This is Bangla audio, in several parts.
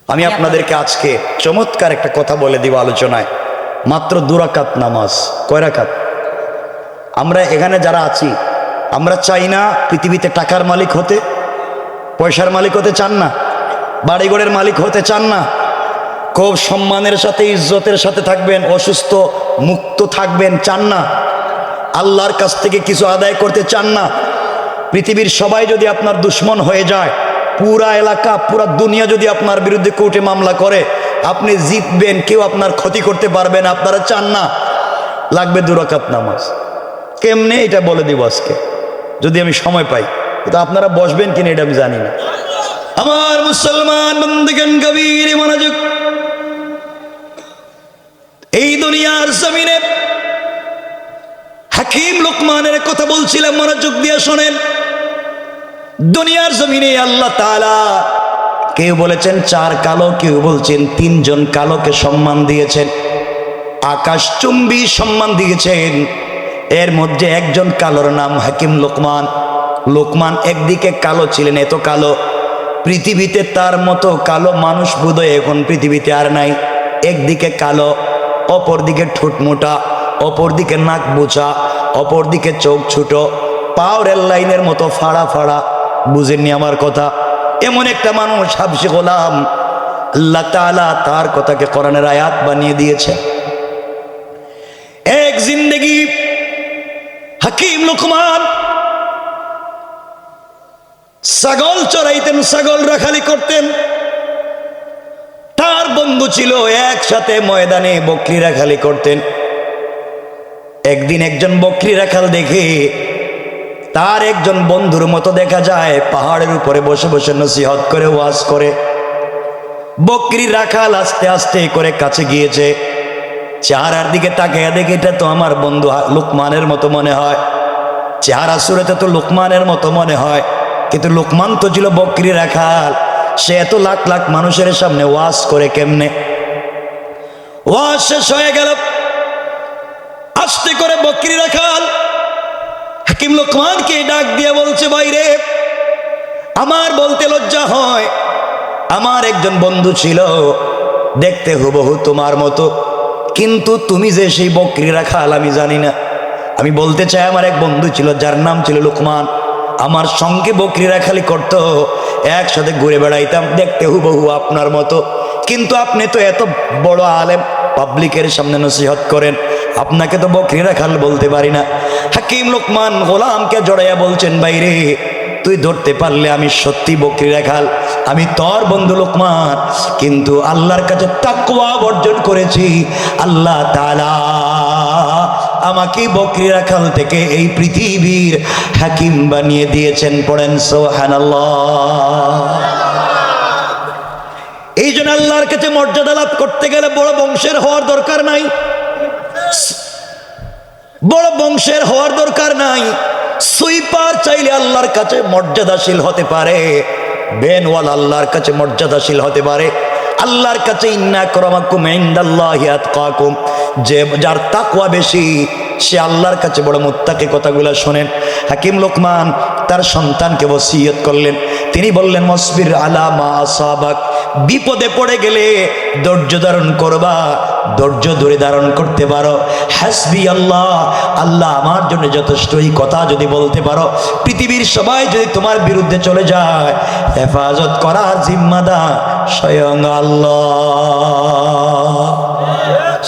আমি আপনাদেরকে আজকে চমৎকার একটা কথা বলে দিব আলোচনায়। মাত্র 2 রাকাত নামাজ। কয় রাকাত? আমরা এখানে যারা আছি, আমরা চাই না পৃথিবীতে টাকার মালিক হতে, পয়সার মালিক হতে চান না, বাড়িঘরের মালিক হতে চান না, খুব সম্মানের সাথে ইজ্জতের সাথে থাকবেন, অসুস্থ মুক্ত থাকবেন চান না, আল্লাহর কাছ থেকে কিছু আদায় করতে চান না। পৃথিবীর সবাই যদি আপনার দুশ্মন হয়ে যায়, পুরা এলাকা পুরা দুনিয়া যদি আপনার বিরুদ্ধে কোর্টে মামলা করে, আপনি জিতবেন, কেউ আপনার ক্ষতি করতে পারবে না, আপনারা চান না। লাগবে 2 রাকাত নামাজ। কেমনে এটা বলে দিব আজকে যদি আমি সময় পাই, কিন্তু আপনারা বসবেন কিনা এটা আমি জানি না। আমার মুসলমান বন্ধুগণ, গভীর মনোযোগ। এই দুনিয়ার জমিনে হাকিম লোকমানের কথা বলছিলাম, মনোযোগ দিয়ে শোনেন। দুনিয়ার জমিনে আল্লাহ তাআলা কেউ বলেছেন 4 কালো, কেউ বলছেন 3 জন কালোকে সম্মান দিয়েছেন, আকাশচুম্বী সম্মান দিয়েছেন। এর মধ্যে একজন কালোর নাম হাকিম লোকমান। লোকমান একদিকে কালো ছিলেন, এত কালো পৃথিবীতে তার মতো কালো মানুষ বোধহয় এখন পৃথিবীতে আর নাই। একদিকে কালো, অপরদিকে ঠোঁট মোটা, অপরদিকে নাক বোচা, অপরদিকে চোখ ছোট, পাও রেল লাইনের মতো ফাড়া ফাড়া। বুঝেননি আমার কথা? এমন একটা মানুষ হাবশী গোলাম, আল্লাহ তাআলা তার কথাকে কোরআনের আয়াত বানিয়ে দিয়েছে। এক জিন্দেগি হাকিম লোকমান ছাগল চড়াইতেন, ছাগল রাখালি করতেন। তার বন্ধু ছিল, একসাথে ময়দানে বকরি রাখালি করতেন। একদিন একজন বকরি রাখাল দেখে তার একজন বন্ধুর মতো দেখা যায় পাহাড়ের উপরে বসে বসে নসিহত করে, ওয়াজ করে। বকরি রাখাল আস্তে আস্তে করে কাছে গিয়েছে, চেহারার দিকে তাকিয়ে দেখে এটা তো আমার বন্ধু লোকমানের মতো মনে হয়, চেহারা সুরেতে তো লোকমানের মতো মনে হয়, কিন্তু লোকমান তো ছিল বকরি রাখাল। সে এত লাখ লাখ মানুষের সামনে ওয়াজ করে কেমনে? ওয়াজ শেষ হয়ে গেল, আস্তে করে বকরি রাখাল হাকিম লোকমানকে ডাক দিয়ে বলছে, বাইরে আমার বলতে লজ্জা হয়, আমার একজন বন্ধু ছিল, দেখতে হুবহু তোমার মতো, কিন্তু তুমি যে সেই বকরি রাখাল আমি জানি না। আমি বলতে চাই আমার এক বন্ধু ছিল যার নাম ছিল লোকমান, আমার সঙ্গে বকরি রাখালি করতো, একসাথে ঘুরে বেড়াইতাম, দেখতে হুবহু আপনার মতো, কিন্তু আপনি তো এত বড় আলেম, পাবলিকের সামনে নসিহত করেন, আপনাকে তো বকরি রাখাল বলতে পারি না। হাকিম লোকমান গোলামকে জড়াইয়া বলছেন, বাইরে তুই ধরতে পারলে আমি সত্যি বকরি রাখাল, আমি তোর বন্ধু লোকমান, কিন্তু আল্লাহর কাছে তাকওয়া অর্জন করেছি, আল্লাহ তাআলা আমাকে বকরি রাখাল থেকে এই পৃথিবীর হাকিম বানিয়ে দিয়েছেন। পড়েন সুবহানাল্লাহ। এই জন্য আল্লাহর কাছে মর্যাদা লাভ করতে গেলে বড় বংশের হওয়ার দরকার নাই, বড় বংশের হওয়ার দরকার নাই। সুইপার চাইলে আল্লাহর কাছে মর্যাদাশীল হতে পারে, বেনওয়াল আল্লাহর কাছে মর্যাদাশীল হতে পারে। আল্লাহর কাছে ইন্না আকরামাকুম ইনদাল্লাহি আতকাকুম, যে যার তাকওয়া বেশি সে আল্লাহর কাছে বড় মুত্তাকি। কথাগুলো শোনেন। হাকিম লোকমান তার সন্তানকে ওসিয়ত করলেন, তিনি বললেন, মসবির আলা মা আসাবাক, বিপদে পড়ে গেলে ধৈর্য ধারণ করবা, ধৈর্য ধরে ধারণ করতে পারো। হাসবি আল্লাহ, আল্লাহ আমার জন্য যথেষ্ট, এই কথা যদি বলতে পারো, পৃথিবীর সবাই যদি তোমার বিরুদ্ধে চলে যায়, হেফাজত করার জিম্মাদার স্বয়ং আল্লাহ।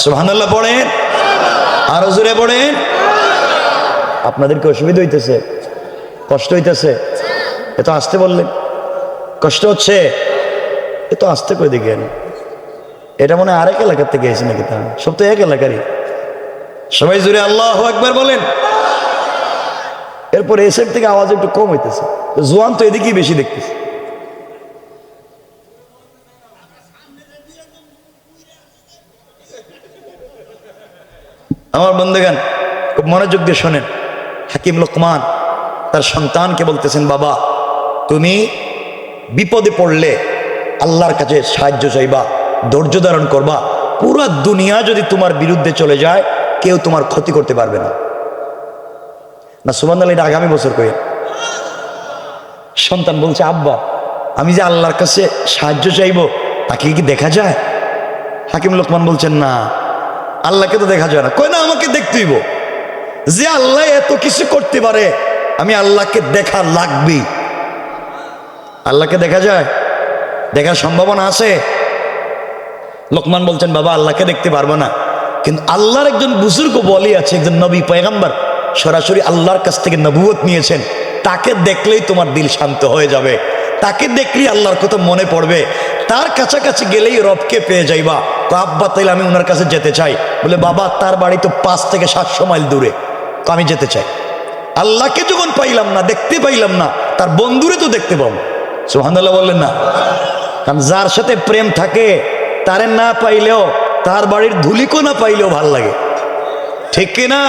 সুবহানাল্লাহ পড়েন, আরো জোরে পড়েন। আপনাদেরকে অসুবিধা হইতেছে, কষ্ট হইতেছে? এত আসতে বললেন, কষ্ট হচ্ছে? এত আসতে করে দিকে, এটা মনে হয় আরেক এলাকার থেকে এসে নাকি? তা সব তো এক এলাকারই। সবাই জুড়ে আল্লাহু আকবার বলেন। এরপর এই সাইড থেকে আওয়াজ একটু কম হইতেছে, জোয়ান তো এদিকেই বেশি দেখতেছে। আমার বন্ধুগণ খুব মনোযোগ দিয়ে শোনেন। হাকিম লোকমান তার সন্তানকে বলতেছেন, বাবা তুমি বিপদে পড়লে আল্লাহর কাছে সাহায্য চাইবা, ধৈর্য ধারণ করবা, পুরো দুনিয়া যদি তোমার বিরুদ্ধে চলে যায় কেউ তোমার ক্ষতি করতে পারবে না। না সুবহানাল্লাহ, এটা আগামী বছর কই। সন্তান বলছে, আব্বা আমি যে আল্লাহর কাছে সাহায্য চাইবো, তাকে কি দেখা যায়? হাকিম লোকমান বলছেন না, আল্লাহকে তো দেখা যায় না। কই না, আমাকে দেখতেইব। যে আল্লাহ এত কিছু করতে পারে, আমি আল্লাহকে দেখা লাগবেই। আল্লাহকে দেখা যায়? দেখার সম্ভাবনা আছে? লোকমান বলছেন, বাবা আল্লাহকে দেখতে পারবো না, কিন্তু আল্লাহর একজন বুজুর্গ বলি আছে, একজন নবী পয়গম্বর সরাসরি আল্লাহর কাছ থেকে নবুয়ত নিয়েছেন, তাকে দেখলেই তোমার দিল শান্ত হয়ে যাবে, তাকে দেখলেই আল্লাহর কথা মনে পড়বে, তার কাছাকাছি গেলেই রবকে পেয়ে যাইবা। তো আব্বা তাইলে আমি ওনার কাছে যেতে চাই। বলে, বাবা তার বাড়ি তো 5 থেকে 700 মাইল দূরে, তো আমি যেতে চাই। আল্লাহকে যখন পাইলাম না, দেখতে পাইলাম না, তার বন্ধুরে তো দেখতে পাবো। সুবহানাল্লাহ বললেন না? কারণ যার সাথে প্রেম থাকে, তারে না পাইলেও, তার বাড়ির ধুলিকো না পাইলেও ভাল লাগে, ঠিক কিনা?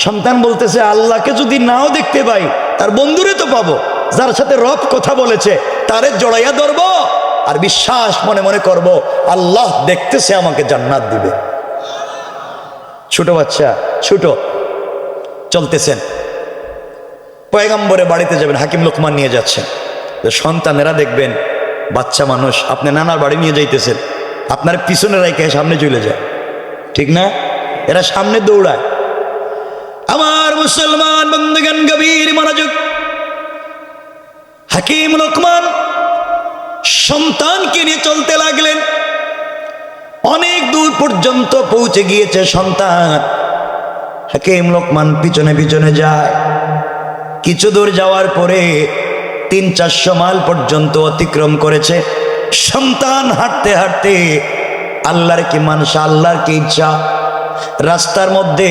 সন্তান বলতেছে, আল্লাহকে যদি নাও দেখতে পাই, তার বন্ধুরে তো পাবো, যার সাথে রব কথা বলেছে তারে জড়াইয়া ধরবো, আর বিশ্বাস মনে মনে করব, আল্লাহ দেখতেছে, আমাকে জান্নাত দিবে। ছোট বাচ্চা, ছোট, চলতেছেন, পয়গম্বরে বাড়িতে যাবেন, হাকিম লোকমান নিয়ে যাচ্ছেন। সন্তানেরা দেখবেন, বাচ্চা মানুষ, আপনি নানার বাড়ি নিয়ে যাইতেছেন, আপনার পিছনে রেখে সামনে চলে যায়, ঠিক না? এরা সামনে দৌড়ায়। আমার মুসলমান বন্ধুগণ, গভীর মনোযোগ। হাকিম লোকমান সন্তানকে নিয়ে চলতে লাগলেন। অনেক দূর পর্যন্ত পৌঁছে গিয়েছে সন্তান। হাকিম লোকমান পিছনে পিছনে যায়। কিছু দূর যাওয়ার পরে 300-400 মাইল পর্যন্ত অতিক্রম করেছে। সন্তান হাঁটতে হাঁটতে, আল্লাহর কি মানসা, আল্লাহর কি ইচ্ছা, রাস্তার মধ্যে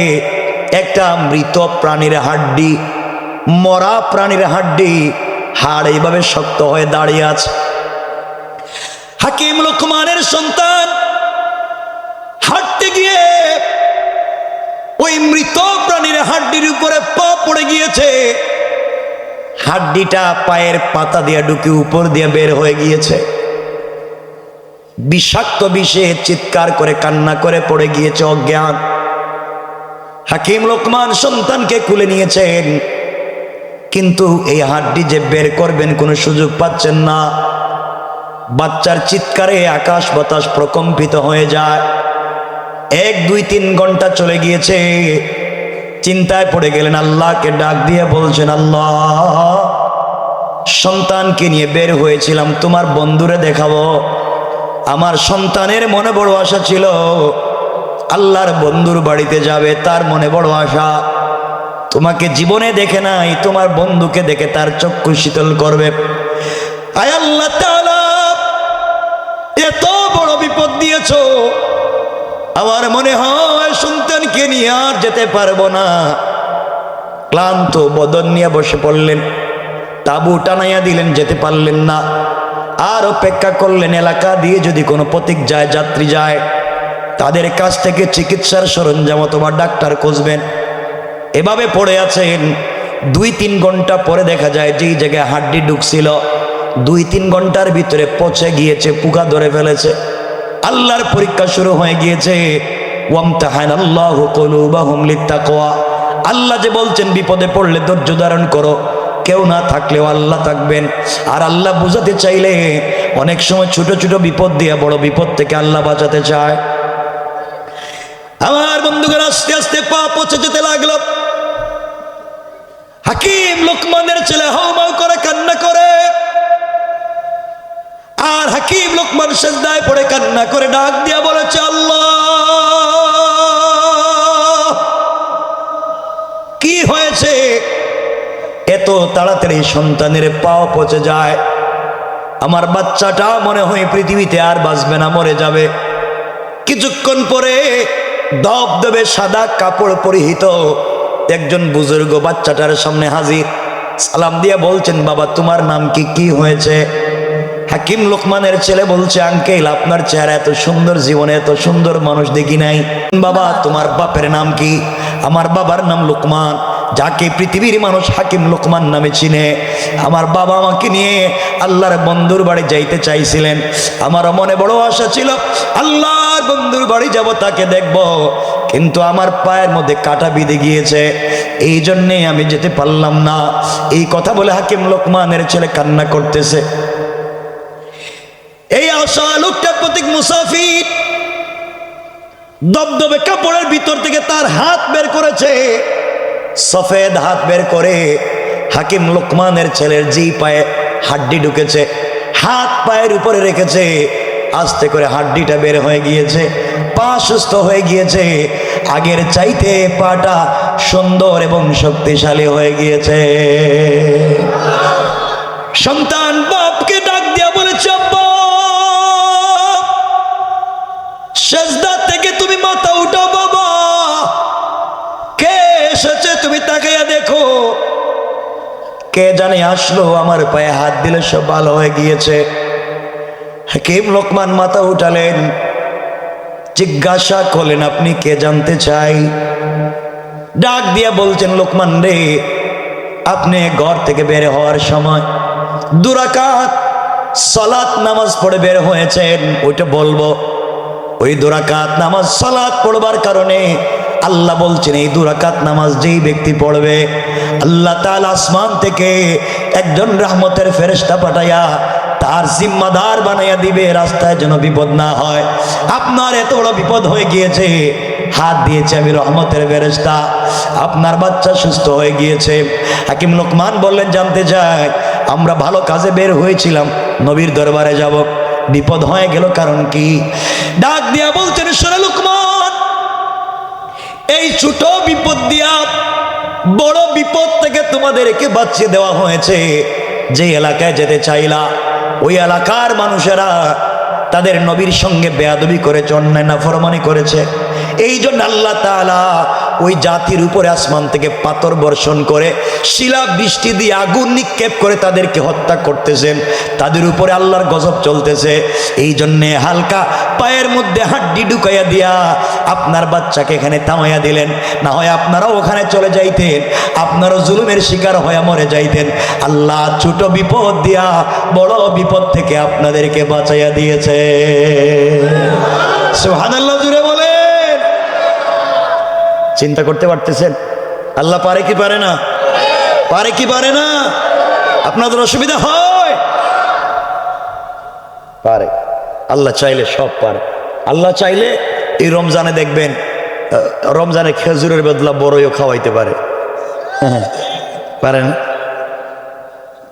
একটা মৃত প্রাণীর হাড্ডি, মরা প্রাণীর হাড্ডি, হাড় এইভাবে শক্ত হয়ে দাঁড়িয়ে আছে। হাকিম লোকমানের সন্তান হাঁটতে গিয়ে ওই মৃত প্রাণীর হাড্ডির উপরে পা পড়ে গিয়েছে। হাড্ডিটা পায়ের পাতা দিয়ে ঢুকে উপর দিয়ে বের হয়ে গিয়েছে। বিষাক্ত বিষে চিৎকার করে কান্না করে পড়ে গিয়েছে অজ্ঞান। হাকিম লোকমান সন্তানকে কুলে নিয়েছেন, কিন্তু এই হাড্ডি যে বের করবেন কোনো সুযোগ পাচ্ছেন না। বাচ্চার চিৎকারে আকাশ বাতাস প্রকম্পিত হয়ে যায়। 1-2-3 ঘন্টা চলে গিয়েছে। চিন্তায় পড়ে গেলেন, আল্লাহকে ডাক দিয়ে বলছেন, আল্লাহ, সন্তানকে নিয়ে বের হয়েছিলাম তোমার বন্ধুরে দেখাবো। আমার সন্তানের মনে বড় আশা ছিল আল্লাহর বন্ধুর বাড়িতে যাবে, তার মনে বড় আশা। তোমাকে জীবনে দেখে নাই, তোমার বন্ধুকে দেখে তার চক্ষু শীতল করবে। আয় আল্লাহ তাআলা, এত বড় বিপদ দিয়েছো, আমার মনে হয় সন্তানকে নিয়ে আর যেতে পারবো না। ক্লান্ত বদন নিয়ে বসে পড়লেন। তাবু টানাইয়া দিলেন, যেতে পারলেন না। আর অপেক্ষা করলেন, এলাকা দিয়ে যদি কোনো পথিক যায়, যাত্রী যায়, তাদের কাছ থেকে চিকিৎসার সরঞ্জাম অথবা ডাক্তার খুঁজবেন। এভাবে পড়ে আছেন। 2-3 ঘন্টা পরে দেখা যায় যেই জায়গায় হাড্ডি ঢুকছিল, 2-3 ঘন্টার ভিতরে পচে গিয়েছে, পোকা ধরে ফেলেছে। আল্লাহর পরীক্ষা শুরু হয়ে গিয়েছে। ওয়ামতাহানাল্লাহু কুলুবাহুম লিত্তাকওয়া। আল্লাহ যে বলছেন বিপদে পড়লে ধৈর্য ধারণ করো, কেউ না থাকলেও আল্লাহ থাকবেন। আর আল্লাহ বুঝাতে চাইলে অনেক সময় ছোট ছোট বিপদ দিয়ে বড় বিপদ থেকে আল্লাহ বাঁচাতে চায়। আমার বন্ধুগণ, আস্তে আস্তে পা পচে যেতে লাগলো। হাকিম লোকমানের ছেলে হাউমাউ করে কান্না করে, আর হাকিম লোকমান সিজদায় পড়ে কান্না করে ডাক দিয়া বলেছে, আল্লাহ, কি হয়েছে? এত তাড়াতাড়ি সন্তানের পাও পচে যায়। আমার বাচ্চাটা মনে হয় পৃথিবীতে আর বাঁচবে না, মরে যাবে। কিছুক্ষণ পরে ধবধবে সাদা কাপড় পরিহিত একজন বুজুর্গ বাচ্চাটার সামনে হাজির। সালাম দিয়ে বলছেন, বাবা তোমার নাম কি, কি হয়েছে? হাকিম লোকমানের ছেলে বলছে, আঙ্কেল, আপনার চেহারা এত সুন্দর, জীবনে এত সুন্দর মানুষ দেখি নাই। বাবা তোমার বাপের নাম কি? আমার বাবার নাম লোকমান, যাকে পৃথিবীর মানুষ হাকিম লোকমান নামে চিনে। আমার বাবা আমাকে নিয়ে আল্লাহর বন্ধুর বাড়ি যাইতে চাইছিলেন। আমারও মনে বড় আশা ছিল আল্লাহর বন্ধুর বাড়ি যাব, তাকে দেখব, কিন্তু আমার পায়ের মধ্যে কাঁটা বিঁধে গিয়েছে, এই জন্যে আমি যেতে পারলাম না। এই কথা বলে হাকিম লোকমানের ছেলে কান্না করতেছে। এই আশা লোকটা প্রতীক মুসাফির দবদবে কাপড়ের ভিতর থেকে তার হাত বের করেছে, সফেদ হাত বের করে হাকিম লোকমানের ছেলের জি পায়ে হাড্ডি ঢুকেছে, হাত পায়ের উপরে রেখেছে, আস্তে করে হাড্ডিটা বের হয়ে গিয়েছে, পা সুস্থ হয়ে গিয়েছে, আগের চাইতে পাটা সুন্দর এবং শক্তিশালী হয়ে গিয়েছে। সন্তান বাপকে ডাক দিয়া বলেছে, আব্বা সেজদা থেকে তুমি মাথা উঠাও বাবা, কে এসেছে তুমি তাকাইয়া দেখো। কে জানে আসলো, আমার পায়ে হাত দিলে সব ভালো হয়ে গিয়েছে। হাকিম লোকমান মাথা উঠালেন, জিজ্ঞাসা করলেন আপনি কে জানতে চাই? ডাক দিয়া বলছেন, লোকমান রে, আপনি ঘর থেকে বের হওয়ার সময় 2 রাকাত সালাত নামাজ পড়ে বের হয়েছেন, ওইটা বলবো। ওই 2 রাকাত নামাজ সালাত পড়বার কারণে আল্লাহ বলছেন এই 2 রাকাত নামাজ যেই ব্যক্তি পড়বে আল্লাহ তাআলা আসমান থেকে একজন রহমতের ফেরেশতা পাঠাইয়া তার জিম্মাদার বানাইয়া দিবে, রাস্তায় যেন বিপদ না হয়। আপনার এত বড় বিপদ হয়ে গিয়েছে, হাত দিয়েছে আমি রহমতের ফেরেশতা, আপনার বাচ্চা সুস্থ হয়ে গিয়েছে। হাকিম লোকমান বললেন, জানতে চাই আমরা ভালো কাজে বের হয়েছিলাম, নবীর দরবারে যাব, বিপদ হয়ে গেল, কারণ কি? ডাক দিয়া বলছেন, শোনো লোকমান, এই ছোট বিপদ দিয়া বড় বিপদ থেকে তোমাদেরকে বাঁচিয়ে দেওয়া হয়েছে। যে এলাকায় যেতে চাইলা ওই এলাকার মানুষেরা তাদের নবীর সঙ্গে বেয়াদবি করেছে, অন্যায় নাফরমানি করেছে, এই জন্য আল্লাহ তাআলা ওই জাতির উপরে আসমান থেকে পাথর বর্ষণ করে শিলা বৃষ্টি দিয়ে আগুন নিক্ষেপ করে তাদেরকে হত্যা করতেছেন, তাদের উপরে আল্লাহর গজব চলতেছে। এই জন্যে হালকা পায়ের মধ্যে হাড্ডি ঢুকাইয়া দিয়া আপনার বাচ্চাকে এখানে থামাইয়া দিলেন, না হয় আপনারাও ওখানে চলে যাইতেন, আপনারও জুলুমের শিকার হয়ে মরে যাইতেন। আল্লাহ ছোট বিপদ দিয়া বড় বিপদ থেকে আপনাদেরকে বাঁচাইয়া দিয়েছে। সুবহানাল্লাহ, জুড়ে বলেন। চিন্তা করতে পারতেছেন আল্লাহ পারে কি পারে না? পারে কি পারে না? আপনাদের অসুবিধা হয়? পারে। আল্লাহ চাইলে সব পারে। আল্লাহ চাইলে এই রমজানে দেখবেন, রমজানে খেজুরের বদলা বড়ইও খাওয়াইতে পারে। পারে না?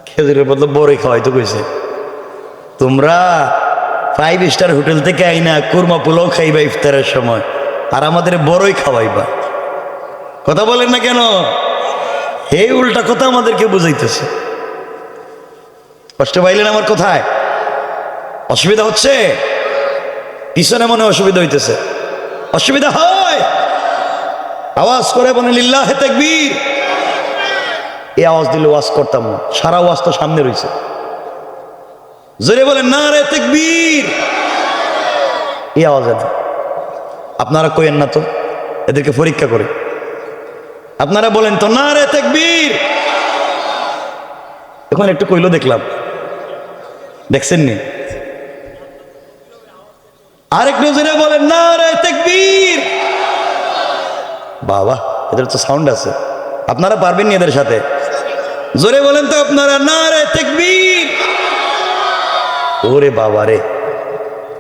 খেজুরের বদলা বড়ই খাওয়াইতে কইছে। তোমরা 5 স্টার হোটেল থেকে আইনা কুরমা পোলাও খাইবা ইফতারের সময়, আর আমাদের বড়ই খাওয়াইবা। কথা বলেন না কেন? এই উল্টা কথা আমাদেরকে বুঝাইতেছে। কষ্ট পাইলেন আমার কথায়? অসুবিধা হচ্ছে? পিছনে মনে অসুবিধা হইতেছে। অসুবিধা হয়? আওয়াজ করে বলেন লিল্লাহে তাকবীর। এই আওয়াজ দিলে ওয়াজ করতাম না, সারা ওয়াজ তো সামনে রয়েছে। জোরে বলেন নারে তাকবীর। এই আওয়াজ আপনারা কইেন না তো, এদেরকে পরীক্ষা করে আপনারা বলেন তো নারে তাকবীর। এখন একটু কইলো দেখলাম, দেখছেন নি? আরেকটু জোরে বলেন নারে তাকবীর। বাবা, এদের তো সাউন্ড আছে, আপনারা পারবেন নি এদের সাথে? জোরে বলেন তো আপনারা নারে তাকবীর। ওরে বাবা রে,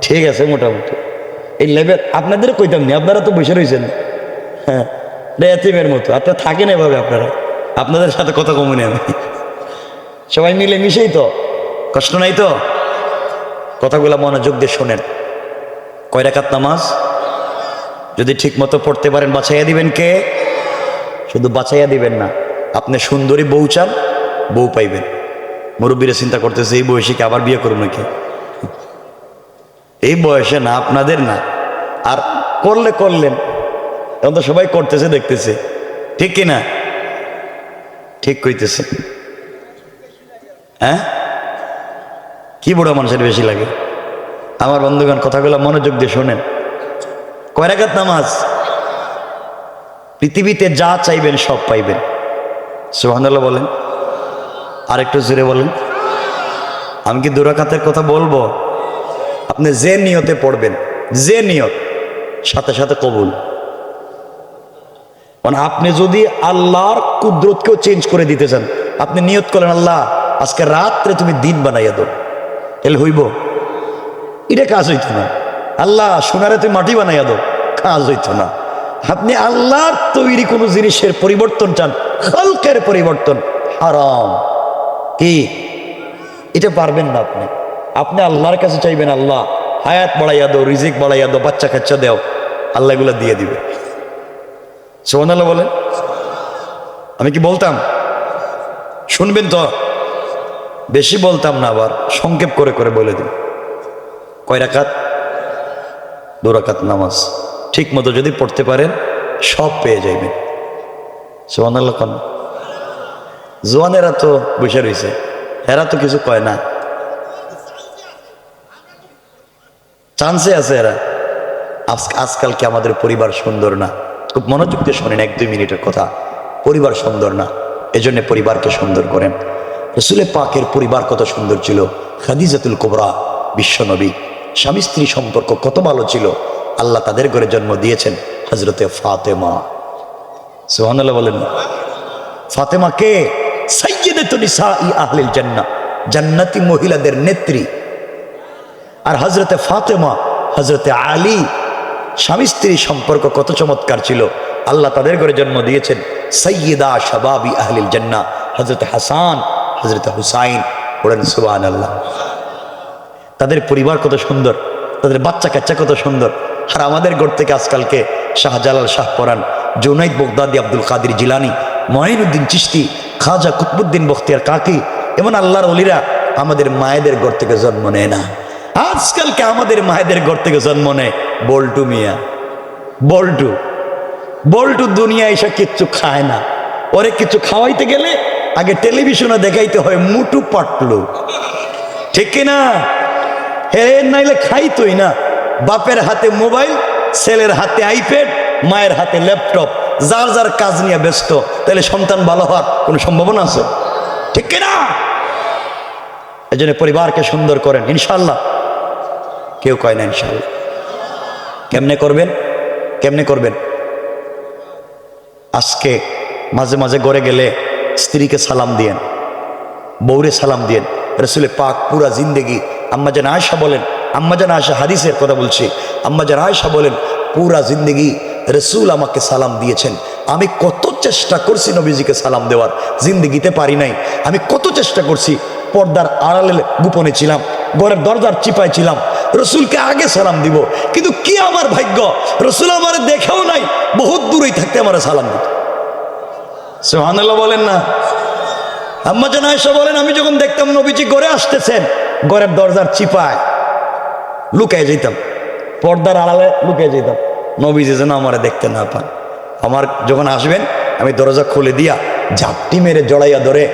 ঠিক আছে মোটামুটি এই লেভেল। আপনাদের কইতাম নি, আপনারা তো বসে রয়েছেন। হ্যাঁ, এতিমের মতো আপনারা থাকেন এভাবে, আপনাদের সাথে কথা কমনে আমি সবাই মিলে মিশেই তো, কষ্ট নাই তো? কথাগুলো মনোযোগ দিয়ে শোনেন। 2 রাকাত নামাজ যদি ঠিক মতো পড়তে পারেন বাঁচাইয়া দিবেন কে? শুধু বাঁচাইয়া দিবেন না, আপনি সুন্দরী বউ চান, বউ পাইবেন। মুরব্বীরা চিন্তা করতেছে এই বয়সে কি আবার বিয়ে করুন নাকি? এই বয়সে না, আপনাদের না, আর করলেন। এখন তো সবাই করতেছে, দেখতেছে, ঠিক কিনা? ঠিক কইতেছে। হ্যাঁ, কি বুড়ো মানুষের বেশি লাগে? আমার বন্ধুগণ, কথাগুলো মনোযোগ দিয়ে শোনেন। 2 রাকাত নামাজ, পৃথিবীতে যা চাইবেন সব পাইবেন। সুবহানাল্লাহ বলেন, আর একটু জোরে বলেন। আমি কি 2 রাকাতের কথা বলবো? আপনি যে নিয়তে পড়বেন, যে নিয়ত, সাথে সাথে কবুল। মানে আপনি যদি আল্লাহর কুদরতকেও চেঞ্জ করে দিতে চান, আপনি নিয়ত করেন আল্লাহ আজকে রাত্রে তুমি দিন বানাইয়া দাও, এলে হইব? এটা কাজ হইতো না। আল্লাহ সোনারে তুই মাটি বানাইয়া দাও, কাজ হইতো না। আপনি আল্লাহর তৈরি কোনো জিনিসের পরিবর্তন চান, খালকের পরিবর্তন হারাম। কি এটা পারবেন না আপনি। আপনি আল্লাহর কাছে চাইবেন, আল্লাহ হায়াত বাড়াইয়া দাও, রিজিক বাড়াইয়া দাও, বাচ্চা কাচ্চা দাও, আল্লাহ এগুলো দিয়ে দিবে। সুবহানাল্লাহ বলেন। আমি কি বলতাম? শুনবেন তো, বেশি বলতাম না, আবার সংক্ষেপ করে করে বলে দিন। কয় রাকাত? 2 রাকাত নামাজ ঠিক মতো যদি পড়তে পারেন সব পেয়ে যাইবেন। সুবহানাল্লাহ কোন জোয়ানেরা তো বসে রয়েছে, এরা তো কিছু কয় না, চান্সে আছে এরা। আজকাল কি আমাদের পরিবার সুন্দর না? খুব মনোযোগ দিয়ে শোনেন, 1-2 মিনিটের কথা। পরিবার সুন্দর না, এজন্য পরিবারকে সুন্দর করেন। রাসূল পাকের পরিবার কত সুন্দর ছিল। খাদিজাতুল কুবরা বিশ্বনবী, স্বামী স্ত্রী সম্পর্ক কত ভালো ছিল। আল্লাহ তাদের ঘরে জন্ম দিয়েছেন হযরতে ফাতেমা। সুবহানাল্লাহ বলেন না। ফাতেমা কে? সাইয়্যিদাতু নিসাই আহলিল জান্নাহ, জান্নাতি মহিলাদের নেত্রী। আর হযরতে ফাতেমা, হযরতে আলী, স্বামী স্ত্রী সম্পর্ক কত চমৎকার ছিল। আল্লাহ তাদের ঘরে জন্ম দিয়েছেন সাইয়্যিদা শাবাবি আহলিল জান্নাহ, হযরতে হাসান, হযরতে হুসাইন। পড়েন সুবহানাল্লাহ। তাদের পরিবার কত সুন্দর, তাদের বাচ্চা কাচ্চা কত সুন্দর। আর আমাদের ঘর থেকে আজকালকে শাহজালাল, শাহপরান, জুনাইদ বগদাদি, আব্দুল কাদের জিলানী, মঈনুদ্দিন চিশতি, খাজা কুতবুদ্দিন বখতিয়ার কাকি, এমন আল্লাহর ওলিরা আমাদের মায়েদের ঘর থেকে জন্ম নেয় না। আজকালকে আমাদের মায়েদের ঘর থেকে জন্ম নেয় বল্টু মিয়া। বল্টু বল্টু দুনিয়া এসে কিচ্ছু খায় না। ওরে কিছু খাওয়াইতে গেলে আগে টেলিভিশনে দেখাইতে হয় মুটু পাটলু, ঠিক কিনা? হে নাইলে খাইতোই না। বাপের হাতে মোবাইল, ছেলের হাতে আইপ্যাড, মায়ের হাতে ল্যাপটপ, যার যার কাজ নিয়ে ব্যস্ত। তাহলে সন্তান ভালো হওয়ার কোনো সম্ভাবনা আছে? ঠিক কিনা? এই জন্য পরিবারকে সুন্দর করেন ইনশাল্লাহ। কেউ কয় না ইনশাল্লাহ। কেমনে করবেন? কেমনে করবেন? আজকে মাঝে মাঝে ঘরে গেলে স্ত্রীকে সালাম দিয়েন, বউরে সালাম দিয়েন। রাসূল পাক পুরা জিন্দেগি, আম্মাজান আয়েশা বলেন, আম্মাজান আয়েশা হাদিসের কথা বলছি, আম্মাজান আয়েশা বলেন পুরা জিন্দেগি রাসূল আমাকে সালাম দিয়েছেন। আমি কত চেষ্টা করছি নবীজিকে সালাম দেওয়ার, জিন্দেগিতে পারি নাই। আমি কত চেষ্টা করছি, পর্দার আড়ালে গোপনে ছিলাম, ঘরের দরজার চিপায় ছিলাম, রসুলকে আগে সালাম দিব। কিন্তু কি আমার ভাগ্য, রসুল আমার দেখেও নাই, বহুত দূরেই থাকতে আমার সালাম দিত। সুবহানাল্লাহ বলেন না। আম্মাজান আয়েশা বলেন আমি যখন দেখতাম নবীজি ঘরে আসতেছেন, ঘরের দরজার চিপায় লুকায় যেতাম, পর্দার আড়ালে লুকিয়ে যেতাম, নবীজি যেন আমার দেখতে না পান। আমার যখন আসবেন আমি দরজা খুলে দিয়া ঝাপটি মেরে জড়াইয়া ধরে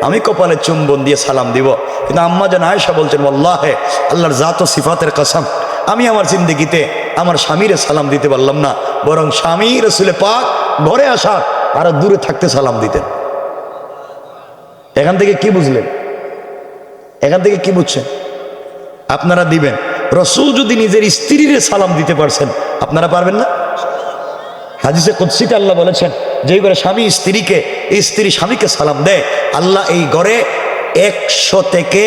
আমি কপালে চুম্বন দিয়ে সালাম দিব। কিন্তু আম্মাজান আয়েশা বলছেন আল্লাহে, আল্লাহর জাত ও সিফাতের কসম, আমি আমার জিন্দেগিতে আমার স্বামীরে সালাম দিতে পারলাম না, বরং স্বামী রাসূল পাক ঘরে আসার আরো দূরে থাকতে সালাম দিতেন। এখান থেকে কি বুঝলেন? এখান থেকে কি বুঝছেন? আপনারা দিবেন। রসুল যদি নিজের স্ত্রীরে সালাম দিতে পারছেন, আপনারা পারবেন না? হাদিসে কুদসিতে আল্লাহ বলেছেন, যেই ঘরে স্বামী স্ত্রীকে, স্ত্রী স্বামীকে সালাম দেয়, আল্লাহ এই ঘরে 100 থেকে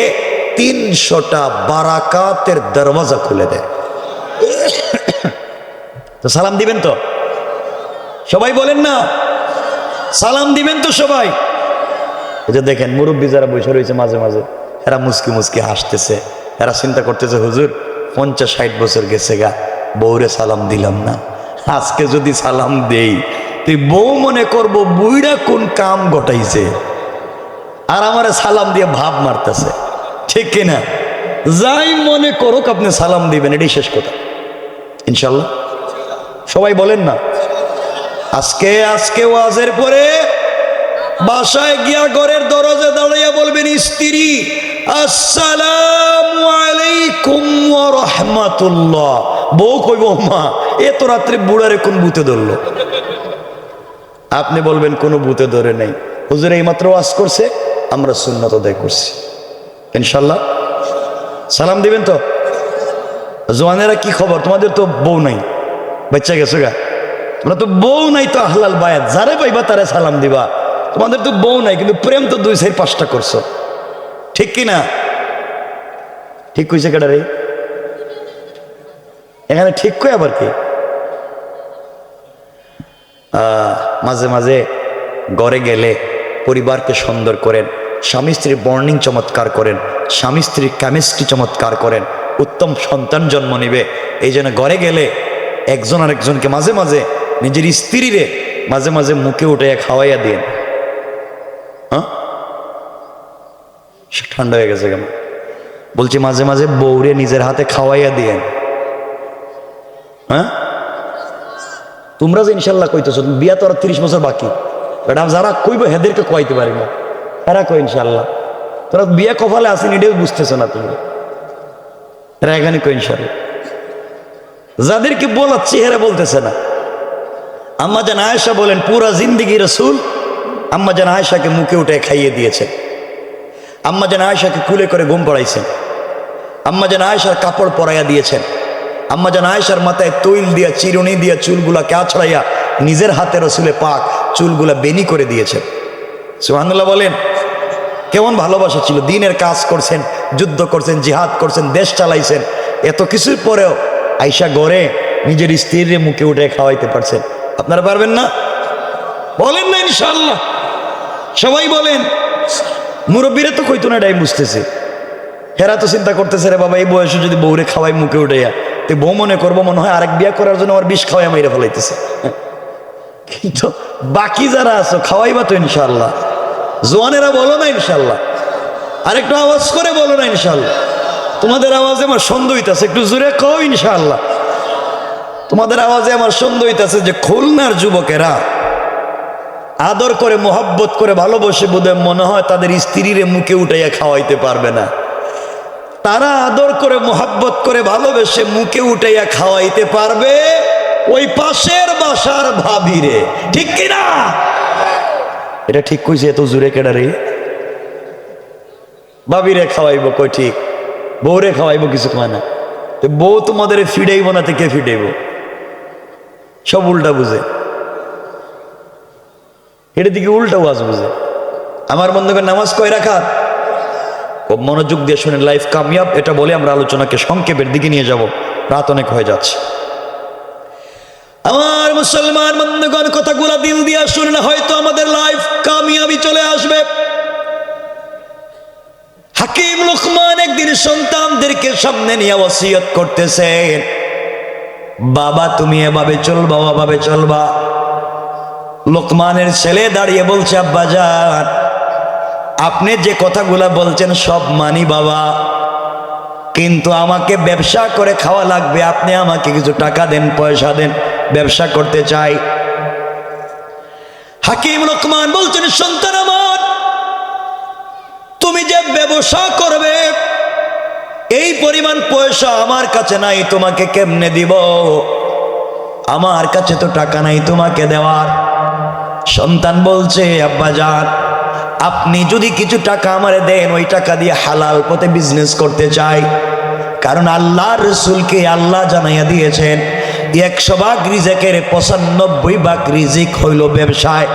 300টা বারাকাতের দরওয়াজা খুলে দেয়। তো সালাম দিবেন তো সবাই? বলেন না, সালাম দিবেন তো সবাই? এই যে দেখেন মুরব্বী যারা বসে রয়েছে মাঝে মাঝে, এরা মুসকি মুসকি হাসতেছে, এরা চিন্তা করতেছে হুজুর 50-60 বছর গেছে গা, বউরে সালাম দিলাম না, আজকে যদি সালাম দেই তুই বউ মনে করবো বুইড়া কোন কাম ঘটাইছে, আর আমারে সালাম দিয়ে ভাব মারতেছে, ঠিক কিনা? যাই মনে করুক আপনি সালাম দিবেন, এটাই শেষ কথা ইনশাল্লাহ। সবাই বলেন না। আজকে ওয়াজের পরে বাসায় গিয়া ঘরের দরজা দাঁড়াইয়া বলবেন স্ত্রী আসসালামু আলাইকুম ওয়া রাহমাতুল্লাহ। বউ কইব মা এত রাত্রে বুড়ারে কোন ভূতে ধরলো? আপনি বলবেন কোনো ভূতে ধরে নাই, হুজুর এই মাত্র ওয়াজ করছে, আমরা সুন্নাত আদায় করছি ইনশাল্লাহ। সালাম দিবেন তো? জওয়ানেরা কি খবর? তোমাদের তো বউ নাই, বাচ্চা গেছো গা, তোমরা তো বউ নাই, তো আহলাল বায়াত যারে পাইবা তারে সালাম দিবা। তোমাদের তো বউ নাই, কিন্তু প্রেম তো 2-4-5টা করছো, ঠিক কিনা? ঠিক কইছে কেডা রে? এখানে ঠিক কই আবার কি? মাঝে মাঝে ঘরে গেলে পরিবারকে সুন্দর করেন, স্বামী স্ত্রীর বর্নিং চমৎকার করেন, স্বামী স্ত্রীর কেমিস্ট্রি চমৎকার করেন, উত্তম সন্তান জন্ম নিবে। এই জন্য ঘরে গেলে একজন আরেকজনকে মাঝে মাঝে নিজের স্ত্রীরে মাঝে মাঝে মুখে উঠে খাওয়াইয়া দিন। হ্যাঁ, ঠান্ডা হয়ে গেছে কেন? বলছি মাঝে মাঝে বউরে নিজের হাতে খাওয়াইয়া দিয়েন। হ্যাঁ, তোমরা যে ইনশাল্লাহ কইতেছ, বিয়া তো আর 30 বছর বাকি, বেটা যারা কইব হেদেরকে কইতে পারি না, এরা কই ইনশাল্লাহ। তোরা বিয়া কপালে আসেন এটাও বুঝতেছ না তুমি, এরা এখানে কই ইনশাল্লাহ। যাদেরকে বলাচ্ছি হেরা বলতেছে না। আম্মা জান আয়েশা বলেন, পুরা জিন্দিগি রাসূল আম্মা জান আয়েশাকে মুখে উঠে খাইয়ে দিয়েছেন, আম্মা জান আয়েশাকে কুলে করে ঘুম পড়াইছেন, আম্মা জান আয়েশার কাপড় পরাইয়া দিয়েছেন, আম্মা জান আয়েশার মাথায় তৈল দিয়া চিরুনি দিয়া চুলগুলা ছড়াইয়া নিজের হাতে রসুলে পাক চুলগুলা বেনি করে দিয়েছেন। সুবহানাল্লাহ বলেন। কেমন ভালোবাসা ছিল! দিনের কাজ করছেন, যুদ্ধ করছেন, জিহাদ করছেন, দেশ চালাইছেন, এত কিছুর পরেও আয়েশা গড়ে নিজের স্ত্রীর মুখে উঠে খাওয়াইতে পারছেন। আপনারা পারবেন না? বলেন না ইনশাআল্লাহ, সবাই বলেন। মুরব্বীরা তো কইতো না, এটাই বুঝতেছে। হেরা তো চিন্তা করতেছে, রে বাবা এই বয়সে যদি বউরে খাওয়াই মুখে উঠে, তো বউ মনে করবো মনে হয় আরেক বিয়া করার জন্য আমার বিষ খাওয়াই মাইরে ফেলাইতেছে। কিন্তু বাকি যারা আছো খাওয়াইবা তো ইনশাআল্লাহ। জোয়ানেরা বলো না ইনশাআল্লাহ, আরেকটু আওয়াজ করে বলো না ইনশাআল্লাহ। তোমাদের আওয়াজে আমার সন্দেহ হইতাছে, একটু জোরে কও ইনশাআল্লাহ। তোমাদের আওয়াজে আমার সন্দেহ হইতাছে যে খুলনার যুবকেরা আদর করে মোহাব্বত করে ভালোবাসে বোধ মনে হয় তাদের স্ত্রীরে মুখে উঠাইয়া খাওয়াইতে পারবে না। তারা আদর করে মোহাব্বত করে ভালোবেসে মুখে উঠাইয়া খাওয়াইতে পারবে ওই পাশের বাসার ভাবিরে, ঠিক কিনা? এটা ঠিক কইছে, এত জোরে কেডা রে? ভাবিরে খাওয়াইব কই ঠিক, বউরে খাওয়াইব কিছু কয় না। তো বউ তোমাদের ফিডাইব না, কে ফিডাইব? সব উল্টা বুঝে, এটা দিকে উল্টা ওয়াজ বুঝে। আমার বন্ধুকে নামাজ কয় রাকাত? খুব মনোযোগ দিয়ে শুনেন, লাইফ কামিয়াব এটা বলে আমরা আলোচনাকে সংক্ষেপের দিকে নিয়ে যাব, রাত অনেক হয়ে যাচ্ছে। আমার মুসলমান বন্ধুগণ, কথাগুলা দিল দিয়া শুনেন, হয়তো আমাদের লাইফ কামিয়াবি চলে আসবে। হাকিম লুকমান একদিন সন্তানদেরকে সামনে নিয়ে ওসিয়ত করতেছেন, বাবা তুমি এভাবে চলবা, ওভাবে চলবা। লোকমানের ছেলে দাঁড়িয়ে বলছে, আব্বা জান আপনি যে কথাগুলা বলছেন সব মানি বাবা, কিন্তু আমাকে ব্যবসা করে খাওয়া লাগবে, আপনি আমাকে কিছু টাকা দেন, পয়সা দেন, ব্যবসা করতে চাই। হাকিম লোকমান বলছেন, সন্তান আমার তুমি যে ব্যবসা করবে এই পরিমাণ পয়সা আমার কাছে নাই, তোমাকে কেমনে দিব? আমার কাছে তো টাকা নাই তোমাকে দেওয়ার। সন্তান বলছে, আব্বা জান আপনি যদি কিছু টাকা আমারে দেন, ওই টাকা দিয়ে হালাল পথে বিজনেস করতে চাই। কারণ আল্লাহর রাসূলকে আল্লাহ জানাইয়া দিয়েছেন 100 ভাগ রিজিকের 95 ভাগ রিজিক হইল ব্যবসায়,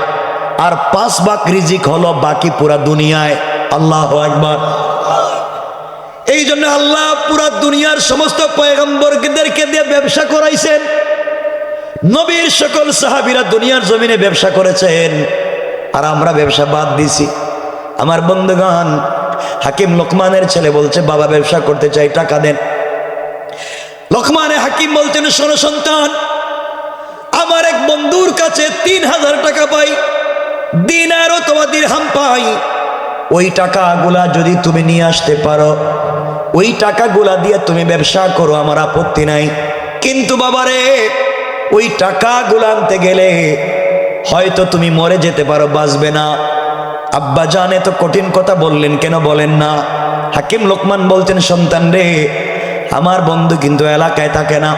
আর 5 ভাগ রিজিক হলো বাকি পুরা দুনিয়ায়। আল্লাহু আকবার। এই জন্য আল্লাহ পুরা দুনিয়ার সমস্ত পয়গম্বরদেরকে দিয়ে ব্যবসা করাইছেন। নবীর সকল সাহাবীরা দুনিয়ার জমিনে ব্যবসা করেছেন, আর আমরা ব্যবসা বাদ দিছি। আমার বন্ধুগণ, হাকিম লোকমানের ছেলে বলছে, বাবা ব্যবসা করতে চাই, টাকা দেন। লোকমানে হাকিম বলছেন, শোনো সন্তান, আমার এক বন্ধুর কাছে 3000 টাকা পাই, দিনার অথবা দিরহাম পাই। ওই টাকাগুলা যদি তুমি নিয়ে আসতে পারো, ওই টাকাগুলা দিয়ে তুমি ব্যবসা করো, আমার আপত্তি নাই। কিন্তু বাবারে ওই টাকাগুলা আনতে গেলে হয়তো তুমি মরে যেতে পারো, বাঁচবে না। আব্বা জান এত কঠিন কথা বললেন কেন, বলেন না। হাকিম লোকমান বলছেন, সন্তান রে আমার বন্ধু কিন্তু এলাকায় থাকে না,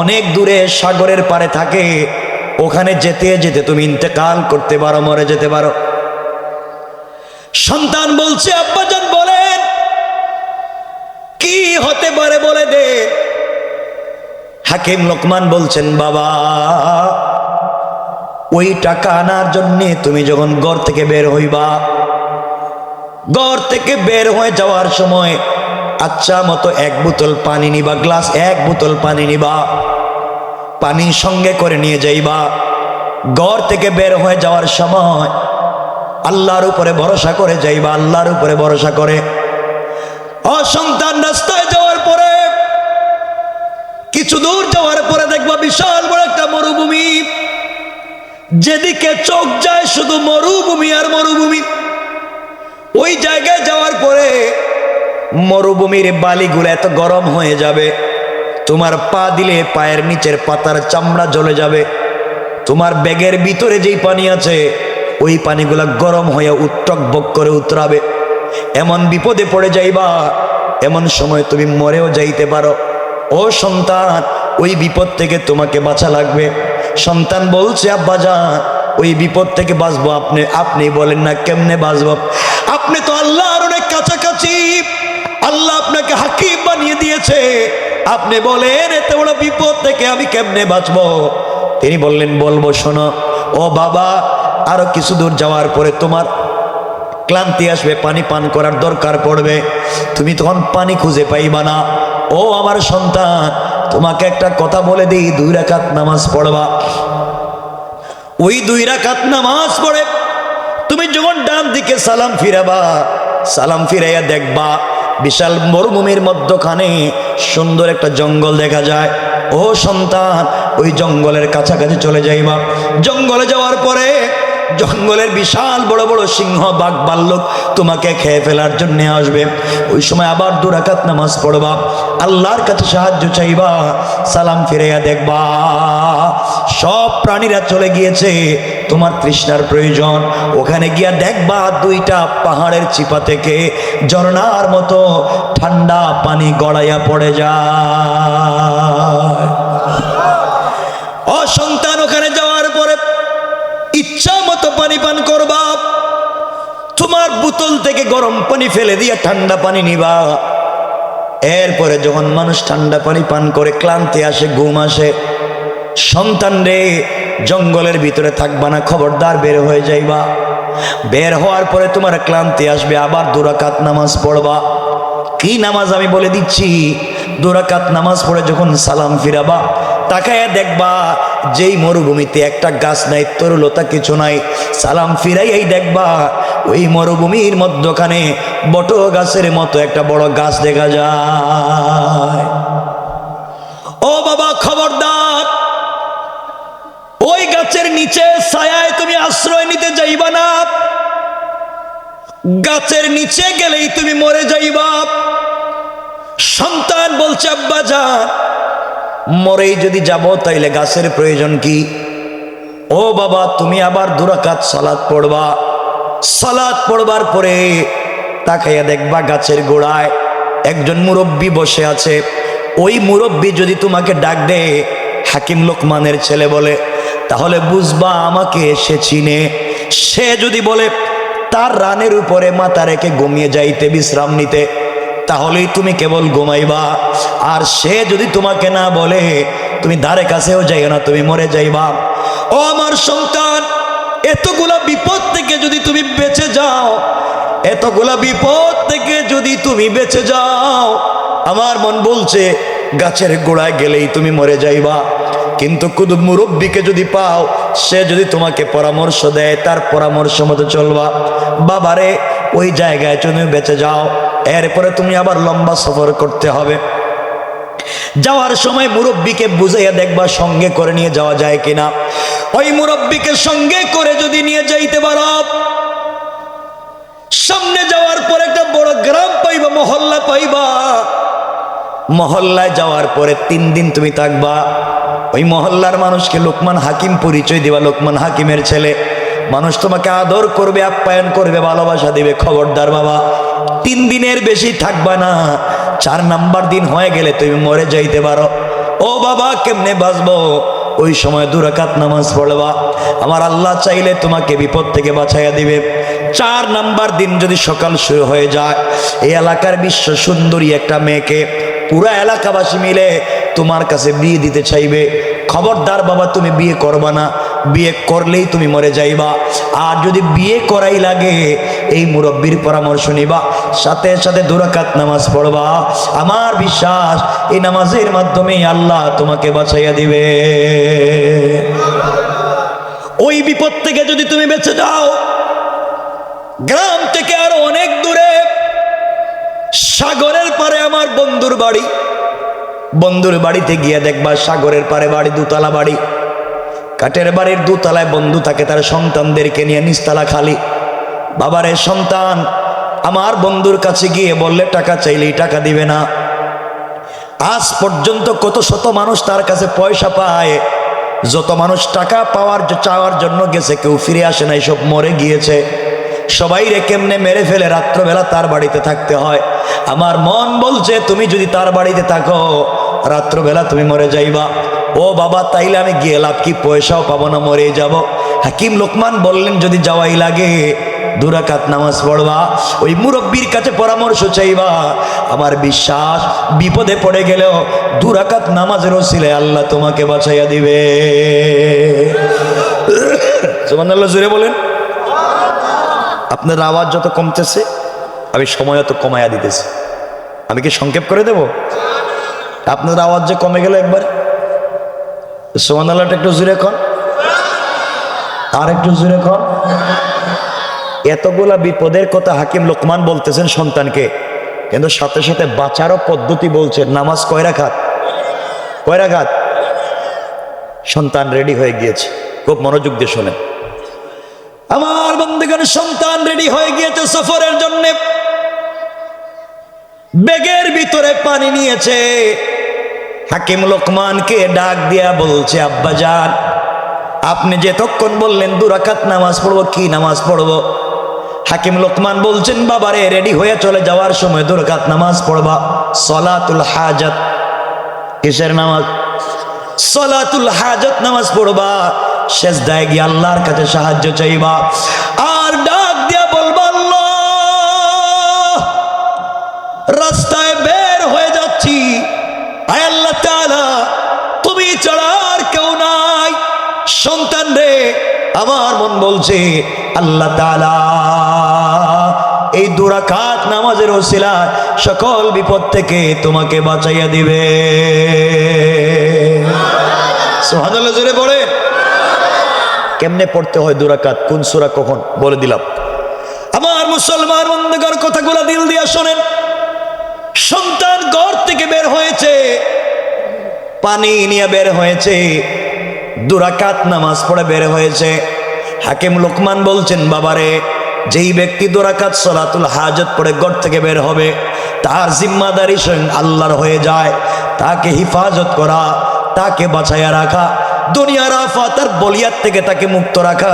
অনেক দূরে সাগরের পারে থাকে, ওখানে যেতে যেতে তুমি ইন্তেকাল করতে পারো, মরে যেতে পারো। সন্তান বলছে, আব্বা জান বলেন কি হতে পারে বলে দে। হাকিম লোকমান বলছেন, বাবা ওই টাকা আনার জন্য তুমি যখন ঘর থেকে বের হইবা, ঘর থেকে বের হয়ে যাওয়ার সময় আচ্ছা মতো এক বোতল পানি নিবা, গ্লাস এক বোতল পানি নিবা, পানি সঙ্গে করে নিয়ে যাইবা। ঘর থেকে বের হয়ে যাওয়ার সময় আল্লাহর উপরে ভরসা করে যাইবা, আল্লাহর উপরে ভরসা করে। সন্তান রাস্তায় যাওয়ার পরে কিছু দূর যাওয়ার পরে দেখবা বিশাল বড় একটা মরুভূমি, যেদিকে চোখ যায় শুধু মরুভূমি আর মরুভূমি। ওই জায়গায় যাওয়ার পরে মরুভূমির বালিগুলো এত গরম হয়ে যাবে, তোমার পা দিলে পায়ের নিচের পাতার চামড়া জ্বলে যাবে। তোমার ব্যাগের ভিতরে যেই পানি আছে ওই পানিগুলা গরম হয়ে টকবক করে উতরাবে। এমন বিপদে পড়ে যাইবা, এমন সময় তুমি মরেও যাইতে পারো। ও সন্তান, ওই বিপদ থেকে তোমাকে বাঁচা লাগবে। সন্তান বলছে, আব্বা জান ওই বিপদ থেকে বাঁচবো আপনি বলেন না কেমনে বাঁচবো? আপনি তো আল্লাহর অনেক কাছাকাছি, আল্লাহ আপনাকে হাকিম বানিয়ে দিয়েছে, আপনি বলেন এত বড় বিপদ থেকে আমি কেমনে বাঁচবো? তিনি বললেন, বলবো শোনো। ও বাবা, আরো কিছু দূর যাওয়ার পরে তোমার ক্লান্তি আসবে, পানি পান করার দরকার পড়বে, তুমি তখন পানি খুঁজে পাইবা না। ও আমার সন্তান, তোমাকে একটা কথা বলে দিই, 2 রাকাত নামাজ পড়বা। ওই 2 রাকাত নামাজ পড়ে তুমি যখন ডান দিকে সালাম ফিরাবা, সালাম ফিরাইয়া দেখবা বিশাল মরুভূমির মধ্যখানে সুন্দর একটা জঙ্গল দেখা যায়। ও সন্তান, ওই জঙ্গলের কাছাকাছি চলে যাইবা। জঙ্গলে যাওয়ার পরে জঙ্গলের বিশাল বড় বড় সিংহ, বাঘ, ভাল্লুক তোমাকে খেয়ে ফেলার জন্য আসবে। ওই সময় আবার 2 রাকাত নামাজ পড়বা, আল্লাহর কাছে সাহায্য চাইবা, সালাম ফিরাইয়া দেখবা সব প্রাণীরা চলে গিয়েছে। তোমার তৃষ্ণার প্রয়োজন, ওখানে গিয়া দেখবা 2টা পাহাড়ের চিপা থেকে ঝর্ণার মতো ঠান্ডা পানি গড়াইয়া পড়ে যায়। ও সন্তান, ওখানে যাওয়ার পরে ইচ্ছা মতো পানি পান করবা। তোমার বোতল থেকে গরম পানি ফেলে দিয়ে ঠান্ডা পানি নিবা। এরপরে যখন মানুষ ঠান্ডা পানি পান করে ক্লান্তি আসে, ঘুম আসে, সন্তান রে জঙ্গলের ভিতরে থাকবা না, খবরদার বের হয়ে যাইবা। বের হওয়ার পরে তোমার ক্লান্তি আসবে, আবার 2 রাকাত নামাজ পড়বা। কি নামাজ আমি বলে দিচ্ছি। 2 রাকাত নামাজ পড়ে যখন সালাম ফিরাবা, তাকায়া দেখবা যেই মরুভূমিতে একটা গাছ নাই, তরুলতা কিছু নাই, সালাম ফিরাইয়াই দেখবা ওই মরুভূমির মধ্যখানে বট গাছের মতো একটা বড় গাছ দেখা যায়। ও বাবা, খবরদার ওই গাছের নিচে ছায়ায় তুমি আশ্রয় নিতে যাইবা না। গাছের নিচে গেলেই তুমি মরে যাইবা। সন্তান বলছে, আব্বা জান মরেই যদি যাব তাইলে গাছের প্রয়োজন কি? ও বাবা, তুমি আবার 2 রাকাত সালাত পড়বা। সালাত পড়বার পরে তাকাইয়া দেখবা গাছের গোড়ায় একজন মুরব্বী বসে আছে। ওই মুরব্বী যদি তোমাকে ডাক দে, হাকিম লোকমানের ছেলে বলে, তাহলে বুঝবা আমাকে সে চিনে। সে যদি বলে তার রানের উপরে মাথা রেখে ঘুমিয়ে যাইতে, বিশ্রাম নিতে, তাহলেই তুমি কেবল ঘুমাইবা। আর সে যদি তোমাকে না বলে, তুমি ধারে কাছেও যাইও না, তুমি মরে যাইবা। ও আমার সন্তান, এতগুলা বিপদ থেকে যদি তুমি বেঁচে যাও, এতগুলা বিপদ থেকে যদি তুমি বেঁচে যাও, আমার মন বলছে গাছের গোড়ায় গেলেই তুমি মরে যাইবা। কিন্তু কুদু মুরব্বীকে যদি পাও, সে যদি তোমাকে পরামর্শ দেয়, তার পরামর্শ মতো চলবা। বাবারে, ওই জায়গায় তুমি বেঁচে যাও, এরপরে তুমি আবার লম্বা সফর করতে হবে। যাওয়ার সময় মুরব্বীকে বুঝাইয়া দেখবা সঙ্গে করে নিয়ে যাওয়া যায় কিনা। ওই মুরব্বীকে সঙ্গে করে যদি নিয়ে যাইতে পারো, সামনে যাওয়ার পর একটা বড় গ্রাম পাইবা, মহল্লা পাইবা। মহল্লায় যাওয়ার পরে 3 দিন তুমি থাকবা। ওই মহল্লার মানুষকে লোকমান হাকিম পরিচয় দিবা, লোকমান হাকিমের ছেলে। মানুষ তোমাকে আদর করবে, আপ্যায়ন করবে, ভালোবাসা দিবে। খবরদার বাবা, 3 দিনের বেশি থাকবা না। 4 নাম্বার দিন হয়ে গেলে তুমি মরে যাইতে পারো। ও বাবা, কেমনে বাঁচবো? ওই সময় 2 রাকাত নামাজ পড়বা। আমার আল্লাহ চাইলে তোমাকে বিপদ থেকে বাঁচাইয়া দিবে। 4 নাম্বার দিন যদি সকাল শুরু হয়ে যায়, এই এলাকার বিশ্ব সুন্দরী একটা মেয়েকে পুরা এলাকাবাসী মিলে তোমার কাছে বিয়ে দিতে চাইবে। খবরদার বাবা, তুমি বিয়ে করবা না। বিয়ে করলেই তুমি মরে যাইবা, আর যদি বিয়ে করাই লাগে এই মুরব্বীর পরামর্শ নিবা, সাথে সাথে 2 রাকাত নামাজ পড়বা। আমার বিশ্বাস এই নামাজের মাধ্যমে আল্লাহ তোমাকে বাঁচাইয়া দিবে। ওই বিপদ থেকে যদি তুমি বেঁচে যাও, গ্রাম থেকে আরো অনেক দূরে সাগরের পারে আমার বন্ধুর বাড়ি, বন্ধুর বাড়িতে গিয়ে দেখবা সাগরের পারে বাড়ি, 2 তলা বাড়ি, কাঠের বাড়ির 2 তলায় বন্ধু থাকে, তার সন্তানদেরকে নিয়ে নিচতলা খালি। বাবারে সন্তান আমার বন্ধুর কাছে গিয়ে বললে টাকা চাইলেই টাকা দিবে না। আজ পর্যন্ত কত শত মানুষ তার কাছে পয়সা পায়, যত মানুষ টাকা চাওয়ার জন্য গেছে কেউ ফিরে আসে নাই, সব মরে গিয়েছে। সবাই রে কেমনে মেরে ফেলে রাত্রবেলা তার বাড়িতে থাকতে হয়। আমার মন বলছে তুমি যদি তার বাড়িতে থাকো রাত্রবেলা তুমি মরে যাইবা। ও বাবা, তাইলে আমি গিয়ে লাভ কি? পয়সাও পাবো না, মরে যাব। হাকিম লোকমান বললেন যদি যাওয়াই লাগে 2 রাকাত নামাজ পড়বা, ওই মুরব্বীর কাছে পরামর্শ চাইবা। আমার বিশ্বাস বিপদে পড়ে গেলেও 2 রাকাত নামাজের ওসিলায় আল্লাহ তোমাকে বাঁচাইয়া দিবে। সুবহানাল্লাহ, জোরে বলেন। আপনার আওয়াজ যত কমতেছে আমি সময় তত কমাইয়া দিতেছি। আমি কি সংক্ষেপ করে দেব? আপনার আওয়াজ যে কমে গেল একবার, সুবহানাল্লাহটা একটু জোরে কর, আর একটু জোরে কর। এতগুলা বিপদের কথা হাকিম লোকমান বলতেছেন সন্তানকে, কিন্তু সাথে সাথে বাঁচারও পদ্ধতি বলছেন। নামাজ কয় রাকাত? কয় রাকাত? সন্তান রেডি হয়ে গিয়েছে, খুব মনোযোগ দিয়ে শোনেন আমার বন্ধুগণ। সন্তান রেডি হয়ে গিয়েছে সফরের জন্য, ব্যাগের ভিতরে পানি নিয়েছে। হাকিম লোকমানকে ডাক দিয়া বলছে, আব্বাজান আপনি যে তখন বললেন 2 রাকাত নামাজ পড়বো, কি নামাজ পড়বো? হাকিম লোকমান বলছেন, বাবারে রেডি হয়ে চলে যাওয়ার সময় 2 রাকাত নামাজ পড়বা, সলাতুল হাজাত। কিসের নামাজ? সলাতুল হাজাত নামাজ পড়বা। সেজদায় গিয়ে আল্লাহর কাছে সাহায্য চাইবা, আর ডাক দিয়া বলবা, আল্লাহ রাস্তায় বের হয়ে যাচ্ছি, আয় আল্লাহ তাআলা তুমি ছাড়া আর কেউ নাই। সন্তান রে, আমার মন বলছে আল্লাহ তাআলা এই 2 রাকাত নামাজের ওসিলায় সকল বিপদ থেকে তোমাকে বাঁচাইয়া দিবে। সুবহানাল্লাহ, জোরে পড়ে। কেমনে পড়তে হয় 2 রাকাত, কোন সূরা কখন বলে দিলাম। আমার মুসলমান বন্ধুগণ কথাগুলো দিল দিয়া শোনেন। সন্তান ঘর থেকে বের হয়েছে, পানি নিয়ে বের হয়েছে, 2 রাকাত নামাজ পড়ে বের হয়েছে। হাকিম লোকমান বলছেন, বাবারে যেই ব্যক্তি 2 রাকাত সলাতুল হাজত পড়ে ঘর থেকে বের হবে তার জিম্মাদারি স্বয়ং আল্লাহর হয়ে যায়। তাকে হিফাজত করা, তাকে বাঁচাইয়া রাখা, দুনিয়ার আফাত আর বলিয়াত থেকে তাকে মুক্ত রাখা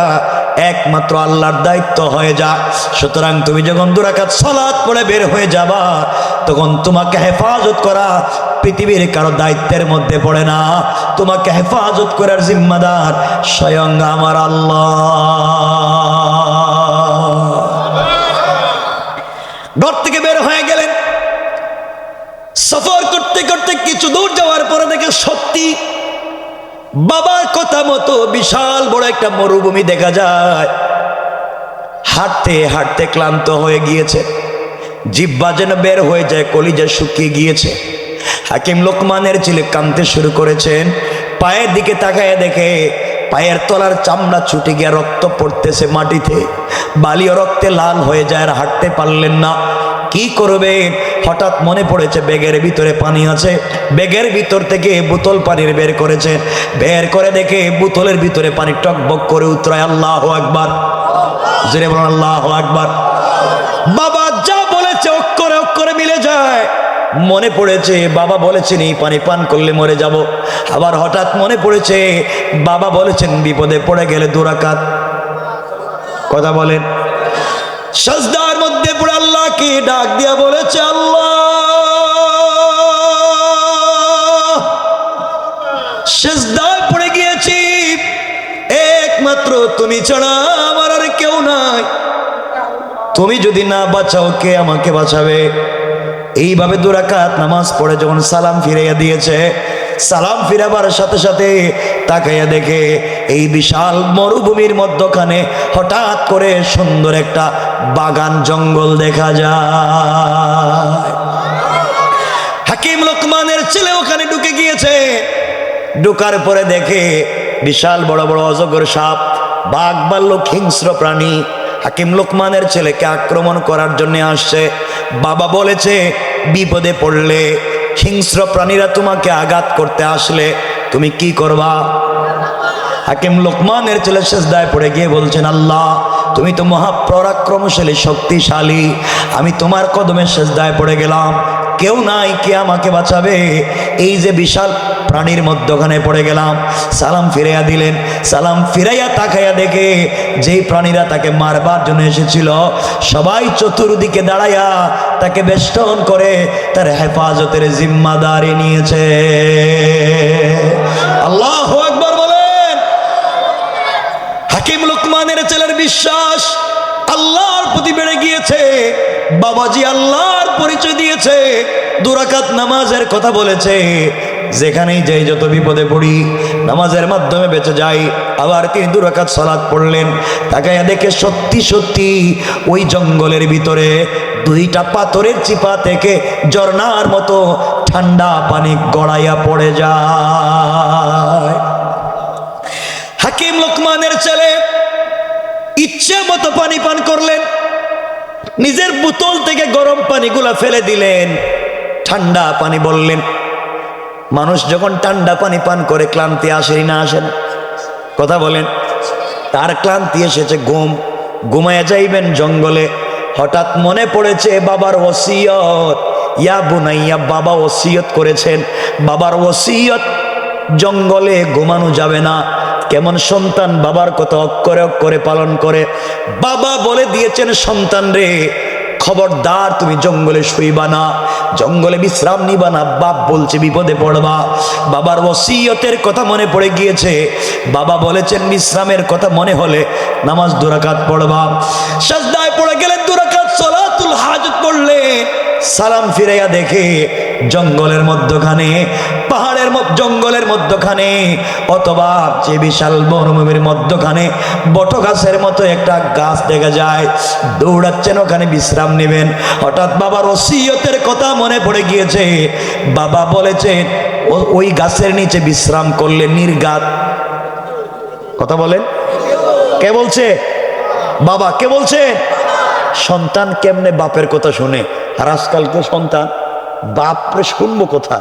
একমাত্র আল্লাহর দায়িত্ব হয়ে যায়। সুতরাং তুমি যখন 2 রাকাত সালাত পড়ে বের হয়ে যাবা, তখন তোমাকে হেফাজত করা পৃথিবীর কারো দায়িত্বের মধ্যে পড়ে না। তোমাকে হেফাজত করার জিম্মাদার স্বয়ং আমার আল্লাহ। ঘর থেকে বের হয়ে গেলেন, সফর করতে করতে কিছু দূর যাওয়ার পরে দেখে সত্যি বাবার কথা মতো বিশাল বড় একটা মরুভূমি দেখা যায়। হাঁটতে হাঁটতে ক্লান্ত হয়ে গিয়েছে, জিহ্বা যেন বের হয়ে যায়, কলিজা শুকিয়ে গিয়েছে। হাকিম লোকমানের ছেলে কাঁদতে শুরু করেছেন। পায়ের দিকে তাকায় দেখে পায়ের তলার চামড়া ছুটে গিয়ে রক্ত পড়তেছে মাটিতে, বালিও রক্তে লাল হয়ে যায়, আর হাঁটতে পারলেন না। কি করবেন? হঠাৎ মনে পড়েছে ব্যাগের ভিতরে পানি আছে। ব্যাগের ভিতর থেকে বোতল পানির বের করেছেন। বের করে দেখে বোতলের ভিতরে পানি টকবক করে উতরায়। আল্লাহু আকবার, জোরে বলুন আল্লাহু আকবার। বাবা যা বলেছে অক্ষরে অক্ষরে মিলে যায়। মনে পড়েছে বাবা বলেছেন এই পানি পান করলে মরে যাব। আবার হঠাৎ মনে পড়েছে বাবা বলেছেন বিপদে পড়ে গেলে 2 রাকাত, কথা বলেন, সাজদার মধ্যে পড়ে আল্লাহকে ডাক দিয়া বলেছে, আল্লাহ সাজদায় পড়ে গিয়েছি, একমাত্র তুমি ছাড়া আমার আর কেউ নাই, তুমি যদি না বাঁচাও কে আমাকে বাঁচাবে? এইভাবে 2 রাকাত নামাজ পড়ে যখন সালাম ফিরাইয়া দিয়েছে, সালাম ফিরাবার সাথে সাথে তাকাইয়া দেখে এই বিশাল মরুভূমির মধ্যখানে হঠাৎ করে সুন্দর একটা বাগান জঙ্গল দেখা যায়। হাকিম লোকমানের ছেলে ওখানে ঢুকে গিয়েছে। ঢোকার পরে দেখে বিশাল বড় বড় অজগর সাপ, বাঘ ভাল্লুক, হিংস্র প্রাণী হাকিম লোকমানের ছেলেকে আক্রমণ করার জন্য আসছে। বাবা বলেছে, বিপদে পড়লে, হিংস্র প্রাণীরা তোমাকে আঘাত করতে আসলে তুমি কি করবা? হাকিম লোকমানের ছেলে সিজদায় পড়ে গিয়ে বলছেন, আল্লাহ তুমি তো মহাপরাক্রমশালী, শক্তিশালী, আমি তোমার কদমে সিজদায় পড়ে গেলাম, কেউ নাই কে আমাকে বাঁচাবে? এই যে বিশাল প্রাণীর মধ্যখানে পড়ে গেলাম। সালাম ফিরাইয়া দিলেন। সালাম ফিরাইয়া তাকাইয়া দেখে যেই প্রাণীরা তাকে মারবার জন্য এসেছিল সবাই চতুর্দিকে দাঁড়াইয়া তাকে বেষ্টন করে তার হেফাজতের জিম্মাদারি নিয়েছে। আল্লাহু আকবার বলেন। হাকিম লোকমানের ছেলের বিশ্বাস আল্লাহর প্রতি বেড়ে গিয়েছে। বাবাজি আল্লাহর পরিচয় দিয়েছে, 2 রাকাত নামাজের কথা বলেছে। যেখানেই যাই, যত বিপদে পড়ি, নামাজের মাধ্যমে বেঁচে যাই। আবার তিনি 2 রাকাত সালাত পড়লেন। তাকাইয়া দেখে সত্যি সত্যি ওই জঙ্গলের ভিতরে 2টা পাথরের চিপা থেকে ঝর্ণার মতো ঠান্ডা পানি গড়াইয়া পড়ে যায়। হাকিম লোকমানের ছেলে ইচ্ছে মতো পানি পান করলেন। নিজের বোতল থেকে গরম পানিগুলা ফেলে দিলেন, ঠান্ডা পানি বললেন। মানুষ যখন ঠান্ডা পানি পান করে ক্লান্তি আসে না আসে না? কথা বলেন। তার ক্লান্তি এসেছে, ঘুমায়া যাইবেন জঙ্গলে। হঠাৎ মনে পড়েছে বাবার ওসিয়ত। ইয়া বুনাইয়া, বাবা ওসিয়ত করেছেন। বাবার ওসিয়ত জঙ্গলে ঘুমানো যাবে না। কেমন সন্তান বাবার কথা অক্ষরে অক্ষরে পালন করে। বাবা বলে দিয়েছেন, সন্তান রে খবরদার তুমি জঙ্গলে শুইবা না, জঙ্গলে বিশ্রাম নিবা না, বাপ বলছে বিপদে পড়বা। বাবার ওসিয়তের কথা মনে পড়ে গিয়েছে। বাবা বলেছেন বিশ্রামের কথা মনে হলে নামাজ 2 রাকাত পড়বা। সিজদায় পড়ে গেলেন, 2 রাকাত সালাতুল হাজত পড়লেন। সালাম ফিরাইয়া দেখে জঙ্গলের মধ্যখানে, পাহাড়ের জঙ্গলের মধ্যখানে, অথবা যে বিশাল মরুভূমির মধ্যখানে বট গাছের মতো একটা গাছ দেখা যায়। দৌড়াচ্ছেন ওখানে বিশ্রাম নেবেন। হঠাৎ বাবার ওসিয়তের কথা মনে পড়ে গিয়েছে। বাবা বলেছে ওই গাছের নিচে বিশ্রাম করলে নির্ঘাত। কথা বলেন। কে বলছে? বাবা। কে বলছে? সন্তান কেমনে বাপের কথা শুনে? আর আজকালকে সন্তান বাপরে শুনবো কথা,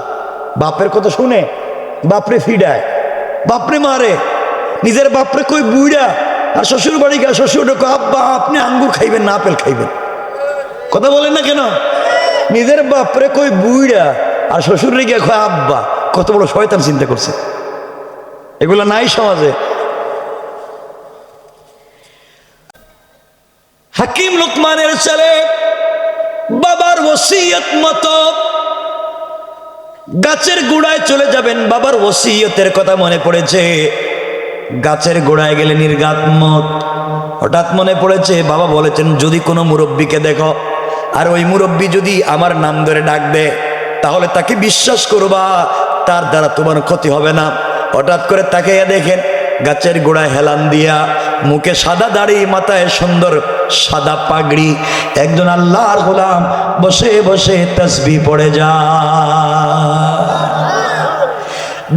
বাপের কথা শুনে বাপরে ফিডায়, বাপরে মারে। নিজের বাপরে কই বুইড়া, আর শ্বশুর বাড়ি গা শ্বশুর আব্বা আপনি আঙ্গুর খাইবেন না আপেল খাইবেন। কথা বলেন না কেন? নিজের বাপরে কই বুইড়া আর শ্বশুর রে গিয়ে কয় আব্বা। কত বড় শয়তান চিন্তা করছে। এগুলো নাই সমাজে। হাকিম লোকমানের ছেলে বাবার ওসিয়ত মতো গাছের গোড়ায় চলে যাবেন। বাবার ওসিয়তের কথা মনে পড়েছে। গাছের গোড়ায় গেলে নির্ঘাত মত। হঠাৎ মনে পড়েছে বাবা বলেছেন যদি কোনো মুরব্বীকে দেখো আর ওই মুরব্বী যদি আমার নাম ধরে ডাক দেয় তাহলে তাকে বিশ্বাস করবা, তার দ্বারা তোমার ক্ষতি হবে না। হঠাৎ করে তাকাইয়া দেখেন গাছের গোড়ায় হেলান দিয়া, মুখে সাদা দাড়ি, মাথায় সুন্দর সাদা পাগড়ি, একজন আল্লাহর গোলাম বসে বসে তাসবিহ পড়ে যায়।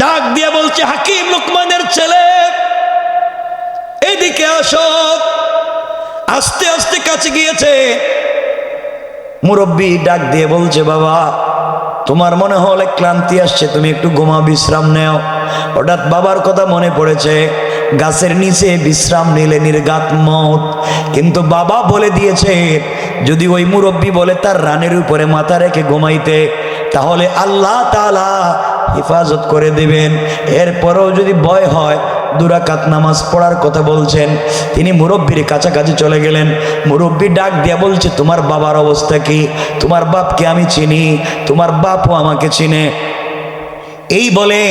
ডাক দিয়ে বলছে, হাকিম লোকমানের ছেলে এদিকে আসো। আস্তে আস্তে কাছে গিয়েছে। মুরব্বী ডাক দিয়ে বলছে, বাবা তোমার মনে হলে ক্লান্তি আসছে, তুমি একটু ঘুমাও, বিশ্রাম নেও। হঠাৎ বাবার কথা মনে পড়েছে। গাছের নিচে বিশ্রাম নিলে নির্ঘাত মত। কিন্তু বাবা বলে দিয়েছে যদি ওই মুরব্বী বলে তার রানের উপরে মাথা রেখে ঘুমাইতে তাহলে আল্লাহ তাআলা হেফাজত করে দিবেন। এরপরেও যদি ভয় হয় 2 রাকাত নামাজ পড়ার কথা বলছেন। তিনি মুরব্বীর কাছাকাছি চলে গেলেন। মুরব্বী ডাক দিয়া বলছে, তোমার বাবার অবস্থা কি? তোমার বাপকে আমি চিনি, তোমার বাপও আমাকে চিনে। এই বলে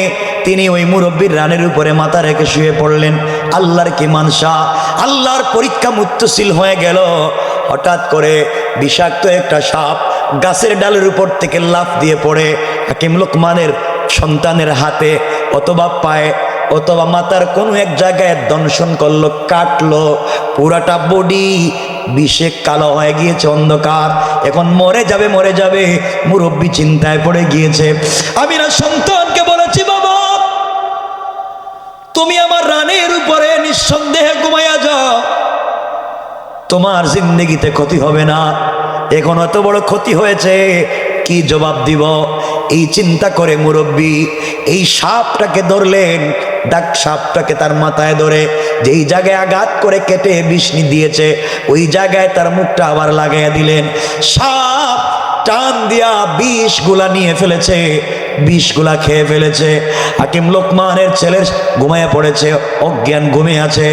তিনি ওই মুরব্বীর রানের উপরে মাথা রেখে শুয়ে পড়লেন। আল্লাহর কি মানসা, আল্লাহর পরীক্ষা মুত্তসিল হয়ে গেল। হঠাৎ করে বিষাক্ত একটা সাপ গাছের ডালের উপর থেকে লাফ দিয়ে পড়ে হাকিম লোকমানের সন্তানের হাতে অথবা পায়ে অথবা মাথার কোনো এক জায়গায় দংশন করলো, কাটলো, পুরাটা বডি বিষে কালো হয়ে গিয়েছে, অন্ধকার, এখন মরে যাবে মরে যাবে। মুরব্বী চিন্তায় পড়ে গিয়েছে। আমি না সন্তানকে বলেছি, বাবা তুমি আমার রানের উপরে নিঃসন্দেহে ঘুমাইয়া যাও, তোমার জিন্দেগিতে ক্ষতি হবে না। এখন এত বড় ক্ষতি হয়েছে, কি জবাব দিব? এই চিন্তা করে মুরব্বী এই সাপটাকে ধরলেন, ডাক সাপটাকে তার মাথায় ধরে যেই জায়গায় আঘাত করে কেটে বিষ দিয়েছে ওই জায়গায় তার মুখটা আবার লাগাইয়া দিলেন। সাপ টান দিয়া বিষগুলা নিয়ে ফেলেছে, বিষগুলা খেয়ে ফেলেছে। হাকিম লোকমানের ছেলে ঘুমায়া পড়েছে, অজ্ঞান ঘুমে আছে।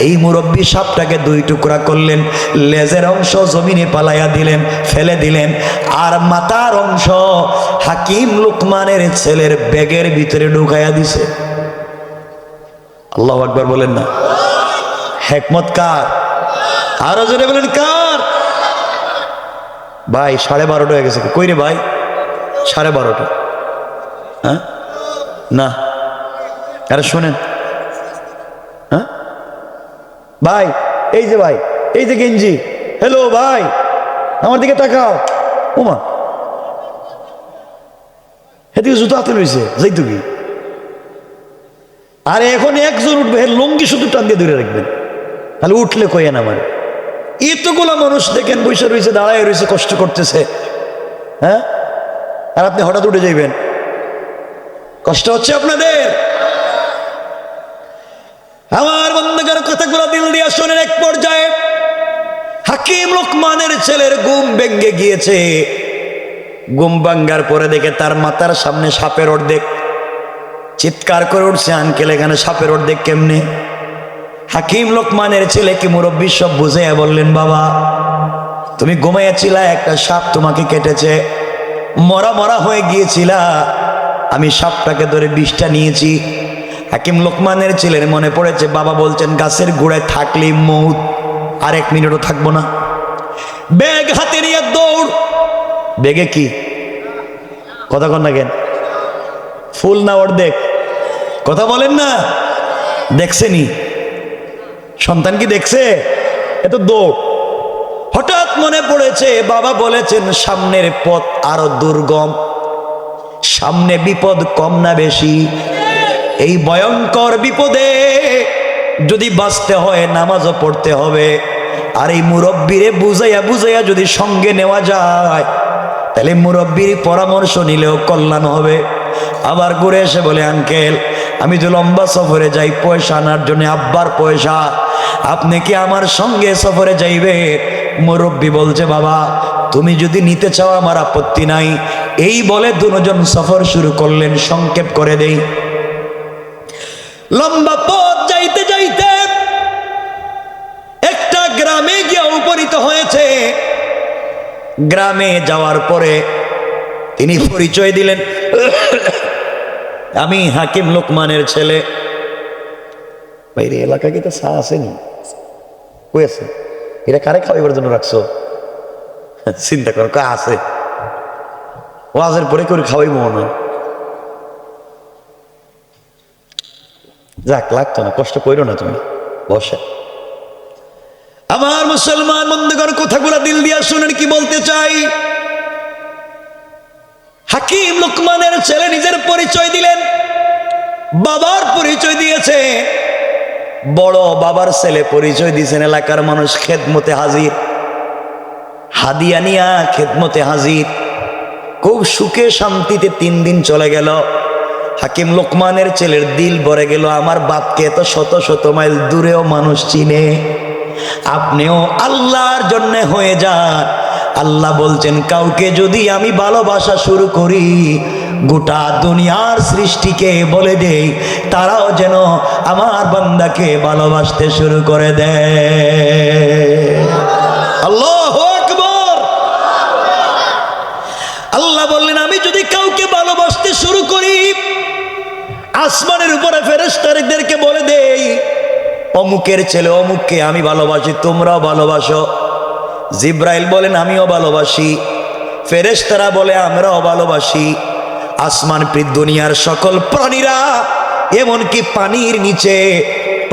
এই মুরব্বী সাপটাকে দুই টুকরা করলেন, লেজের অংশ জমিনে পালাইয়া দিলেন, ফেলে দিলেন, আর মাথার অংশ হাকিম লোকমানের ছেলের ব্যাগের ভিতরে ঢুকাইয়া দিছে। আল্লাহু আকবার বলেন না? হিকমত কার? আরো জোরে বলেন কার? ভাই 12:30 হয়ে গেছে। কই রে ভাই? 12:30। হ্যাঁ না, আরে শোনেন, হ্যাঁ ভাই, এই যে ভাই, এই যে গেঞ্জি, হ্যালো ভাই, আমার দিকে তাকাও। ওমা, এদিকে জুতো হাতে রয়েছে, যাই তুমি। আরে এখন একজন উঠবে, লুঙ্গি শুধু টান দিয়ে ধরে রাখবেন, তাহলে উঠলে কইয়েন আমার। এতগুলা মানুষ দেখেন বসে রয়েছে, দাঁড়ায় রয়েছে, কষ্ট করতেছে, হ্যাঁ, আর আপনি হঠাৎ উঠে যাইবেন, কষ্ট হচ্ছে আপনাদের? আমার বন্ধুদের কথাগুলো দিল দিয়া শোনেন। এক পর্যায়ে হাকিম লোকমানের ছেলের ঘুম ভেঙে গিয়েছে। ঘুম ভাঙ্গার পরে দেখে তার মাথার সামনে সাপের অর্ধেক। চিৎকার করে উঠছে, আঙ্কেল এখানে সাপের অর্ধেক কেমনে? হাকিম লোকমানের ছেলেকে মুরব্বী সব বুঝাইয়া বললেন, বাবা তুমি ঘুমাইয়াছিলা, একটা সাপ তোমাকে কেটেছে, মরা মরা হয়ে গিয়েছিলা, আমি সাপটাকে ধরে বিষটা নিয়েছি। হাকিম লোকমানের ছেলের মনে পড়েছে, বাবা বলছেন গাছের গোড়ায় থাকলেই মৌত, আর 1 মিনিটও থাকবো না। ব্যাগ হাতে নিয়ে দৌড়। ব্যাগে কি? কথা কন না কেন? ফুল না অর্ধেক? কথা বলেন না? দেখছেনি? সন্তান কি দেখছে? এত দৌড়। হঠাৎ মনে পড়েছে বাবা বলেছেন সামনের পথ আরো দুর্গম, সামনে বিপদ কম না বেশি? এই ভয়ঙ্কর বিপদে যদি বাঁচতে হয় নামাজও পড়তে হবে। আর এই মুরব্বীরে বুঝাইয়া বুঝাইয়া যদি সঙ্গে নেওয়া যায় তাহলে মুরব্বীর পরামর্শ নিলেও কল্যাণ হবে। আবার ঘুরে এসে বলে, আঙ্কেল আমি তো লম্বা সফরে যাই পয়সা আনার জন্য, আব্বার পয়সা, আপনি কি আমার সঙ্গে সফরে যাইবে? মুরব্বী বলছে, বাবা তুমি যদি নিতে চাও আমার আপত্তি নাই। এই বলে দুজন সফর শুরু করলেন। সংক্ষেপ করে দেই, লম্বা পথ যাইতে যাইতে একটা গ্রামে গিয়ে উপনীত হয়েছে। গ্রামে যাওয়ার পরে তিনি পরিচয় দিলেন, আমি হাকিম লোকমানের ছেলে। বাইরে এলাকায় কি তো চা আসেনি? কই আছে? এটা কারে খাওয়াইবার জন্য রাখছো? চিন্তা করো, কা আছে? ওয়াজের পরে করে খাওয়াইব না। যাক, লাগতো না, কষ্ট করো না তুমি, বসে। আমার মুসলমান বন্ধুগণ কথাগুলো দিল দিয়া শুনেন কি বলতে চাই। হাকিম লোকমানের ছেলে নিজের পরিচয় দিলেন, বাবার পরিচয় দিয়েছে। বড় বাবার ছেলে পরিচয় দিয়েছেন। এলাকার মানুষ খেদমতে হাজির, হাদিয়া নিয়া খেদমতে হাজির। খুব সুখে শান্তিতে 3 দিন চলে গেল। হাকিম লোকমানের ছেলের দিল ভরে গেল, আমার বাপকে এত শত শত মাইল দূরেও মানুষ চিনে, আপনিও আল্লাহর জন্য হয়ে যান। আল্লাহ বলছেন, কাউকে যদি আমি ভালোবাসা শুরু করি গোটা দুনিয়ার সৃষ্টিকে বলে দেই তারাও যেন আমার বান্দাকে ভালোবাসতে শুরু করে দেয়। আল্লাহু আকবার। আল্লাহ বললেন, আমি যদি কাউকে ভালোবাসতে শুরু করি আসমানের উপরে ফেরেশতাদেরকে বলে দেই অমুকের ছেলে অমুককে আমি ভালোবাসি, তোমরাও ভালোবাসো। জিব্রাইল বলেন, আমিও ভালোবাসি। ফেরেশতারা বলে, আমরাও ভালোবাসি। আসমান দুনিয়ার সকল প্রাণীরা এমনকি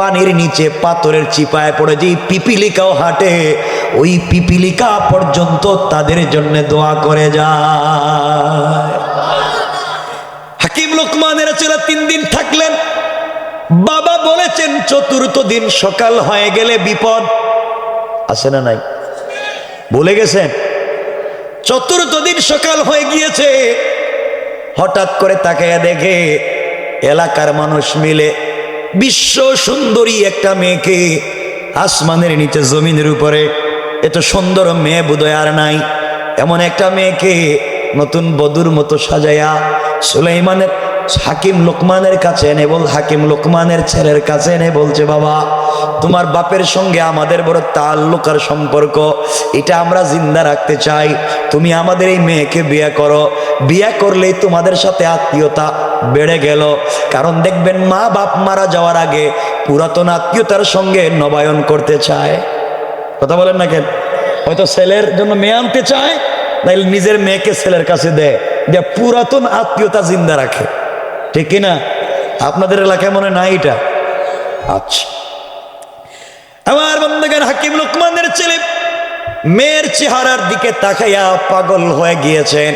পানির নিচে পাথরের চিপায় পড়ে যে পিপিলিকাও হাঁটে, ওই পিপিলিকা পর্যন্ত তাদের জন্য দোয়া করে যায়। হাকিম লোকমানের ছেলে 3 দিন থাকলেন। বাবা বলেছেন চতুর্থ দিন সকাল হয়ে গেলে বিপদ আছে না নাই, ভুলে গেছেন? চতুর্থ দিন সকাল হয়ে গিয়েছে, হঠাৎ করে তাকাইয়া দেখে এলাকার মানুষ মিলে বিশ্ব সুন্দরী একটা মেয়েকে আসমানের নিচে জমিনের উপরে, এত সুন্দর মেয়ে বোধহয় আর নাই, এমন একটা মেয়েকে নতুন বধূর মতো সাজাইয়া সুলাইমানের হাকিম লোকমানের কাছে এনে হাকিম লোকমানের ছেলের কাছে এনে বলছে, বাবা তোমার বাপের সঙ্গে আমাদের বড় তাল্লুক আর সম্পর্ক, এটা আমরা জিন্দা রাখতে চাই, তুমি আমাদের এই মেয়েকে বিয়ে করো। বিয়ে করলেই তোমাদের সাথে আত্মীয়তা বেড়ে গেল। কারণ দেখবেন মা বাপ মারা যাওয়ার আগে পুরাতন আত্মীয়তার সঙ্গে নবায়ন করতে চায়। কথা বলেন না কেন? হয়তো ছেলের জন্য মেয়ে আনতে চায়, নাইলে নিজের মেয়েকে ছেলের কাছে দেয়, যে পুরাতন আত্মীয়তা জিন্দা রাখে, ঠিক কিনা? আপনাদের এলাকায় মনে নাই এটা? আচ্ছা, আমার বন্ধুগণ, হাকিম লোকমানের ছেলে মেয়ের চেহারার দিকে তাকাইয়া পাগল হয়ে গিয়েছেন।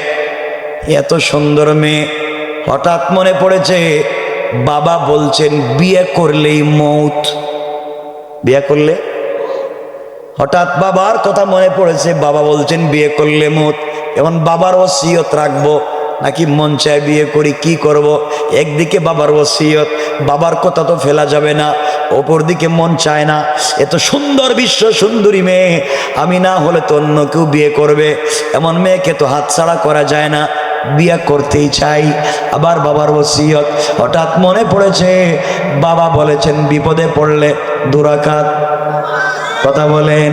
এত সুন্দর মেয়ে, হঠাৎ মনে পড়েছে বাবা বলছেন বিয়ে করলেই মৌত, বিয়ে করলে, হঠাৎ বাবার কথা মনে পড়েছে, বাবা বলছেন বিয়ে করলে মৌত। এখন বাবার ওসিয়ত রাখবো নাকি মন চায় বিয়ে করি, কি করব? একদিকে বাবার ওসিয়ত, বাবার কথা তো ফেলা যাবে না, অপর দিকে মন চায় না, এত সুন্দর বিশ্ব সুন্দরী মেয়ে, আমি না হলে তো অন্য কেউ বিয়ে করবে, এমন মেয়েকে তো হাতছাড়া করা যায় না, বিয়ে করতেই চাই। আবার বাবার ওসিয়ত, হঠাৎ মনে পড়েছে বাবা বলেছেন বিপদে পড়লে 2 রাকাত, কথা বলেন,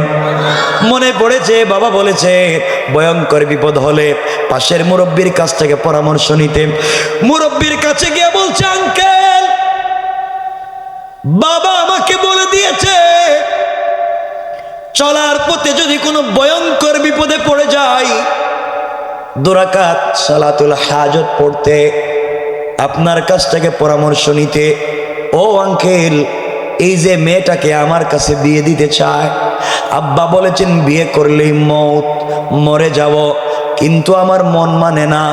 মনে পড়েছে বাবা বলেছে ভয়ঙ্কর বিপদ হলে পাশের মুরব্বীর কাছ থেকে পরামর্শ নিতে। মুরব্বীর কাছে গিয়ে বলছে, আঙ্কেল বাবা আমাকে বলে দিয়েছে চলার পথে যদি কোনো ভয়ঙ্কর বিপদে পড়ে যাই 2 রাকাত সালাতুল হাজত পড়তে, আপনার কাছ থেকে পরামর্শ নিতে। ও আঙ্কেল, এই যে মেয়েটাকে আমার কাছে বিয়ে দিতে চায়, আব্বা বলেছেন বিয়ে করলেই মৌত, মরে যাব, কিন্তু আমার মন মানে না,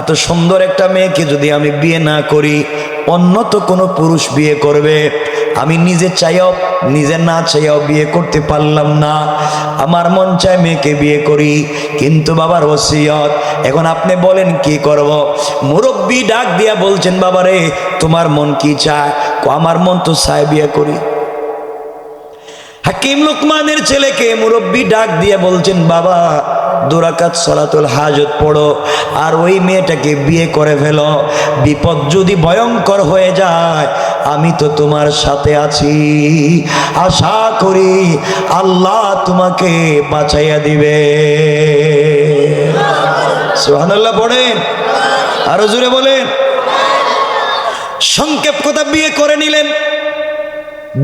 এত সুন্দর একটা মেয়েকে যদি আমি বিয়ে না করি অন্য তো কোনো পুরুষ বিয়ে করবে, আমি নিজে চাইও নিজে না চাইও বিয়ে করতে পারলাম না, আমার মন চায় মেয়েকে বিয়ে করি, কিন্তু বাবার ওসিয়ত, এখন আপনি বলেন কি করব? মুরব্বী ডাক দিয়া বলছেন, বাবারে তোমার মন কি চায়? আমার মন তো চায় বিয়ে করি। হাকিম লোকমানের ছেলেকে মুরব্বী ডাক দিয়ে বলছেন, বাবা 2 রাকাত সালাতুল হাজত পড়ো আর ওই মেয়েটাকে বিয়ে করে ফেলো, বিপদ যদি ভয়ঙ্কর হয়ে যায় আমি তো তোমার সাথে আছি, আশা করি আল্লাহ তোমাকে বাঁচাইয়া দিবে। সুবহানাল্লাহ পড়েন, আরো জোরে বলেন। সংক্ষেপ কথা, বিয়ে করে নিলেন।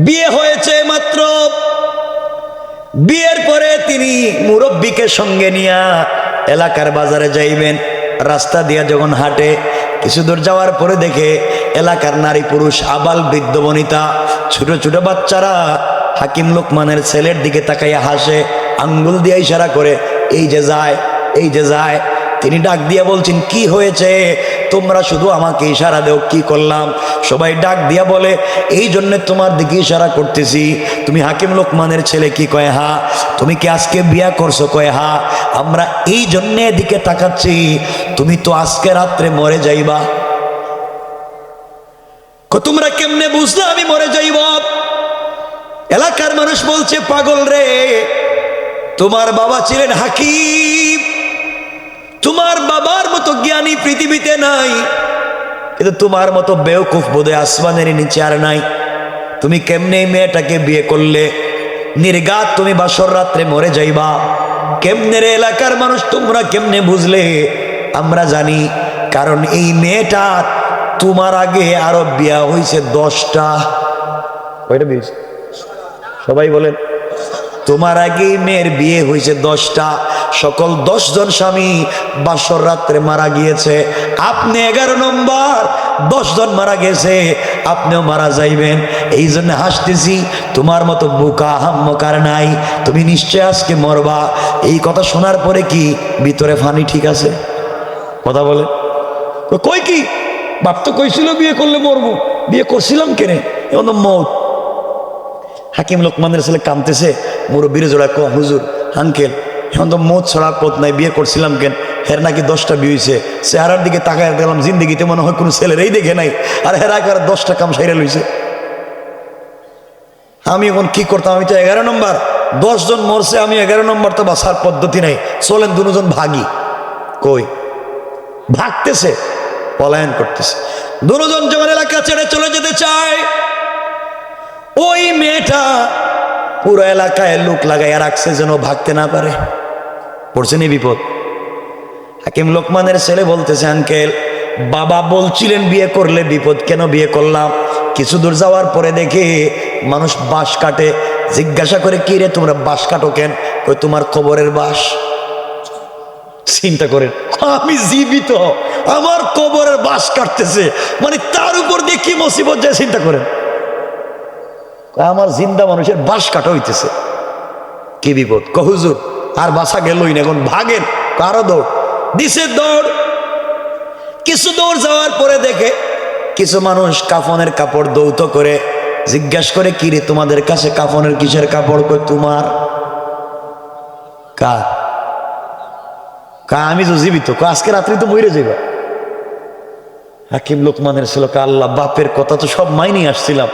বিয়ে হয়েছে মাত্র, বিয়ের পরে তিনি মুরব্বীকে সঙ্গে নিয়ে এলাকার বাজারে যাইবেন। রাস্তা দিয়া যখন হাঁটে, কিছু দূর যাওয়ার পরে দেখে এলাকার নারী পুরুষ আবাল বৃদ্ধ বনিতা ছোট ছোট বাচ্চারা হাকিম লোকমানের ছেলের দিকে তাকাইয়া হাসে, আঙ্গুল দিয়ে ইশারা করে এই যে যায়, এই যে যায়। তিনি ডাক দিয়া বলছেন, কি হয়েছে? তোমরা শুধু আমাকে ইশারা দেও, কি করলাম? সবাই ডাক দিয়া বলে, এই জন্য তোমার দিকে ইশারা করতেছি। তুমি হাকিম লোকমানের ছেলে? কি কয় হা। তুমি কি আজকে বিয়া করছো? কয় হা। আমরা এই জন্য এদিকে তাকাচ্ছি, তুমি তো আজকে রাত্রে মরে যাইবা। তোমরা কেমনে বুঝলে আমি মরে যাইব? এলাকার মানুষ বলছে, পাগল রে, তোমার বাবা ছিলেন হাকিম, তোমার বাবার মতো জ্ঞানী পৃথিবীতে নাই, কিন্তু তোমার মতো বেওকুফ বোধহয় আসমানের নিচে আর নাই। তুমি কেমনে এই মেয়েটাকে বিয়ে করলে? নির্ঘাত তুমি বাসর রাত্রে মরে যাইবা। কেমনে রে এলাকার মানুষ, তোমরা কেমনে বুঝলে? আমরা জানি, কারণ এই মেয়েটা তোমার আগে আরো বিয়া হয়েছে 10টা। কয়টা বিয়ে? সবাই বলেন তোমার আগে মেয়ের বিয়ে হয়েছে 10টা, সকল 10 জন স্বামী বাসর রাত্রে মারা গিয়েছে, আপনি 11 নম্বর, 10 জন মারা গেছে, আপনিও মারা যাইবেন, এই জন্য হাসতেছি। তোমার মতো বোকা হাম্মকার নাই, তুমি নিশ্চয় আজকে মরবা। এই কথা শোনার পরে কি ভিতরে ফানি ঠিক আছে? কথা বলে কই কি বাপ তো কইছিল বিয়ে করলে মরবো, বিয়ে করছিলাম কেনে, এখন তো মৌত। হাকিম লোকমানের ছেলে কামতেছে, মুরব্বীর জোড়া কো হুজুর আঙ্কেল এখন তো মৌত ছড়া পথ নাই, বিয়ে করছিলাম কেন, হের নাকি 10টা বিয়ে হয়েছে, চেহারার দিকে তাকায় গেলাম, জিন্দিগিতে মনে হয় কোনো ছেলের এই দেখে নাই, আর হেরা আর 10টা কাম সাইরা লইছে। আমি এখন কি করতাম? আমি তো 11 নম্বর, 10 জন মরছে, আমি 11 নম্বর, তো বাসার পদ্ধতি নাই, চলেন দুজন ভাগি। কই ভাগতেছে, পলায়ন করতেছে, দুজন যখন এলাকা ছেড়ে চলে যেতে চায়, ওই মেয়েটা পুরো এলাকায় লোক লাগাইয়া রাখছে যেন ভাগতে না পারে। পড়ছে নি বিপদ। হাকিম লোকমানের ছেলে বলতেছে, আঙ্কেল বাবা বলছিলেন বিয়ে করলে বিপদ, কেন বিয়ে করলাম? কিছু দূর যাওয়ার পরে দেখে মানুষ বাঁশ কাটে, জিজ্ঞাসা করে কি রে তোমরা বাঁশ কাটো কেন? ওই তোমার কবরের বাঁশ। চিন্তা করেন, আমি জীবিত, আমার কবরের বাঁশ কাটতেছে, মানে তার উপর দিয়ে কি মুসিবত যায় চিন্তা করেন। আমার জিন্দা মানুষের বাঁশ কাটা হইতেছে, কি বিপদ। হুজুর আর বাসা গেলই না, এখন ভাগেন। কারো দৌড় দিছে, দৌড়। কিছু দৌড় যাওয়ার পরে দেখে কিছু মানুষ কাফনের কাপড় দৌত করে, জিজ্ঞাসা করে কি রে তোমাদের কাছে কাফনের কিসের কাপড়? কই তোমার। কার? আমি তো জীবিত, আজকে রাত্রি তো মরে যাইবা। হাকিম লোকমানের ছিল, আল্লাহ বাপের কথা তো সব মাইনে আসছিলাম,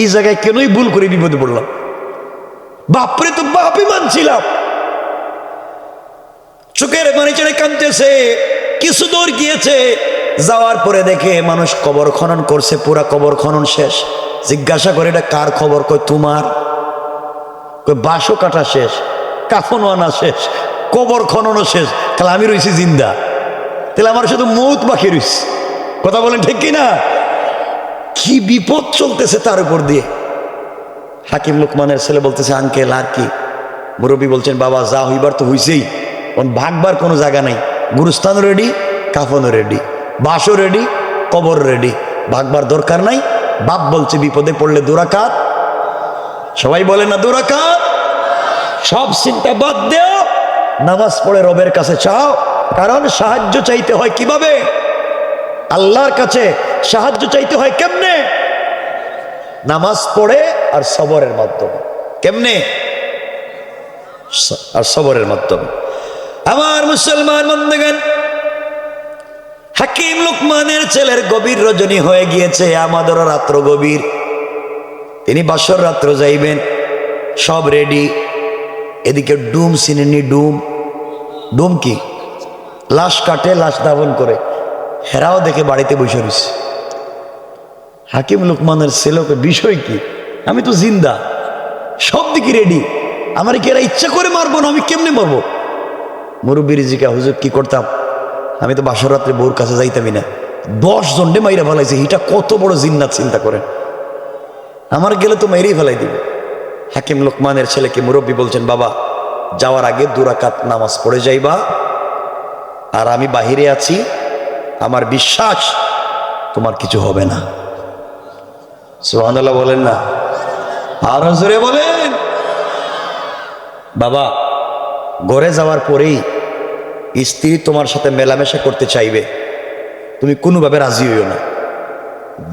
এই জায়গায় কেনই ভুল করে বিপদে পড়লাম, বাপরে তো বাপই মানছিলাম। চোখের পানি ছেড়ে কাঁদতেছে। কিছু দূর গিয়েছে, যাওয়ার পরে দেখে মানুষ কবর খনন করছে, পুরা কবর খনন শেষ। জিজ্ঞাসা করে এটা কার খবর? কই তোমার। কই বাঁশও কাটা শেষ, কাফনও আনা শেষ, কবর খননও শেষ, তাহলে আমি রয়েছি জিন্দা, তাহলে আমার শুধু মৌত বাকি রয়েছে। কথা বলেন ঠিক কিনা? কি বিপদ চলতেছে তার উপর দিয়ে। হাকিম লোকমানের ছেলে বলতেছে, আঙ্কেল আর কি? মুরব্বী বলছেন, বাবা যা হইবার তো হইছেই, ভাগবার কোনো জায়গা নাই, গুরুস্থানও রেডি, কাফনও রেডি, বাসও রেডি, কবর রেডি, ভাগবার দরকার নাই। বাপ বলছে বিপদে পড়লে 2 রাকাত, সবাই বলে না 2 রাকাত, সব চিন্তা বাদ দেও, নামাজ পড়ে রবের কাছে চাও। কারণ সাহায্য চাইতে হয় কিভাবে? আল্লাহর কাছে। সাহায্য চাইতে হয় কেমনে? নামাজ পড়ে আর সবরের মাধ্যমে। কেমনে? আর সবরের মাধ্যমে। আমার মুসলমান বন্ধুগণ, হাকিম লোকমানের ছেলের গভীর রজনী হয়ে গিয়েছে, আমাদেরও রাত্র গভীর। তিনি বাসর রাত্র যাইবেন, সব রেডি। এদিকে ডুম চিনেনি? ডুম, ডুম কি? লাশ কাটে, লাশ দাফন করে, হেরাও দেখে বাড়িতে বসে রয়েছে। হাকিম লোকমানের ছেলেকে বিষয় কি? আমি তো জিন্দা, সব দিকে রেডি, আমার কি এরা ইচ্ছা করে মারবো না? আমি কেমনে মারবো? মুরব্বীর জিকা, হুজুর কি করতাম? আমি তো বাসর রাত্রে বউর কাছে যাইতামই না, 10 জন্ডে মাইরা ফেলাইছে, এটা কত বড় জিন্নাত চিন্তা করেন। আমার গেলে তো মেরেই ফেলাই দিবে। হাকিম লোকমানের ছেলেকে মুরব্বী বলছেন, বাবা যাওয়ার আগে 2 রাকাত নামাজ পড়ে যাইবা, আর আমি বাহিরে আছি, আমার বিশ্বাস তোমার কিছু হবে না। সুবহানাল্লাহ বলেন না, আর জোরে বলেন। বাবা ঘরে যাওয়ার পরেই স্ত্রী তোমার সাথে মেলামেশা করতে চাইবে, তুমি কোনোভাবে রাজি হইও না।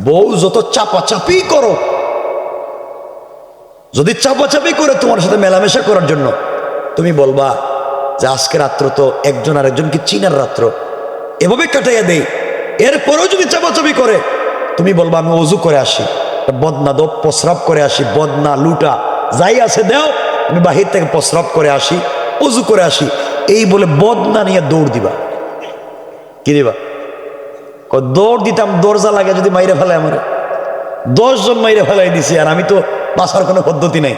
বউ যত চাপাচাপি করো, যদি চাপাচাপি করে তোমার সাথে মেলামেশা করার জন্য, তুমি বলবা যে আজকে রাত্র তো একজন আরেকজনকে চিনার রাত্র, এভাবে কাটাইয়া দেই। এরপরেও যদি চাপাচাপি করে, তুমি বলবা আমি অজু করে আসি, বদনা দো প্রস্রাব করে আসি, বদনা লুটা যাই আছে দেও, আমি বাহির থেকে প্রস্রাব করে আসি, অজু করে আসি, এই বলে বদনা নিয়ে দৌড় দিবা। কি দিবা? দৌড় দিতাম, দরজা লাগে যদি মাইরে ফেলায়, আমার 10 জন মাইরে ফেলাই দিছি, আর আমি তো বাঁচার কোনো পদ্ধতি নাই,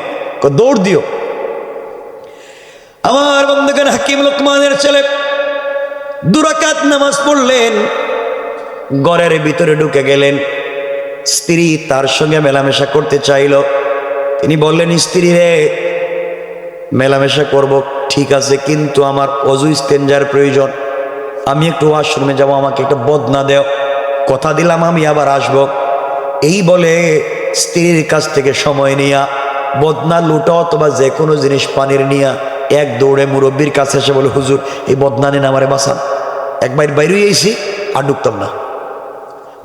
দৌড় দিও। আমার বন্ধুগণ, হাকিম লোকমানের ছেলে 2 রাকাত নামাজ পড়লেন, ঘরের ভিতরে ঢুকে গেলেন। স্ত্রী তার সঙ্গে মেলামেশা করতে চাইল। তিনি বললেন, স্ত্রী রে মেলামেশা করব ঠিক আছে, কিন্তু আমার অজু ইস্তেঞ্জার প্রয়োজন, আমি একটু ওয়াশরুমে যাবো, আমাকে একটা বদনা দেও, কথা দিলাম আমি আবার আসব। এই বলে স্ত্রীর কাছ থেকে সময় নিয়া বদনা লুটা অথবা যে কোনো জিনিস পানির নিয়া এক দৌড়ে মুরব্বীর কাছে এসে বলে, হুজুর এই বদনা নিন আমারে বাঁচান, একবার বাইরে এসি আর ঢুকতাম না,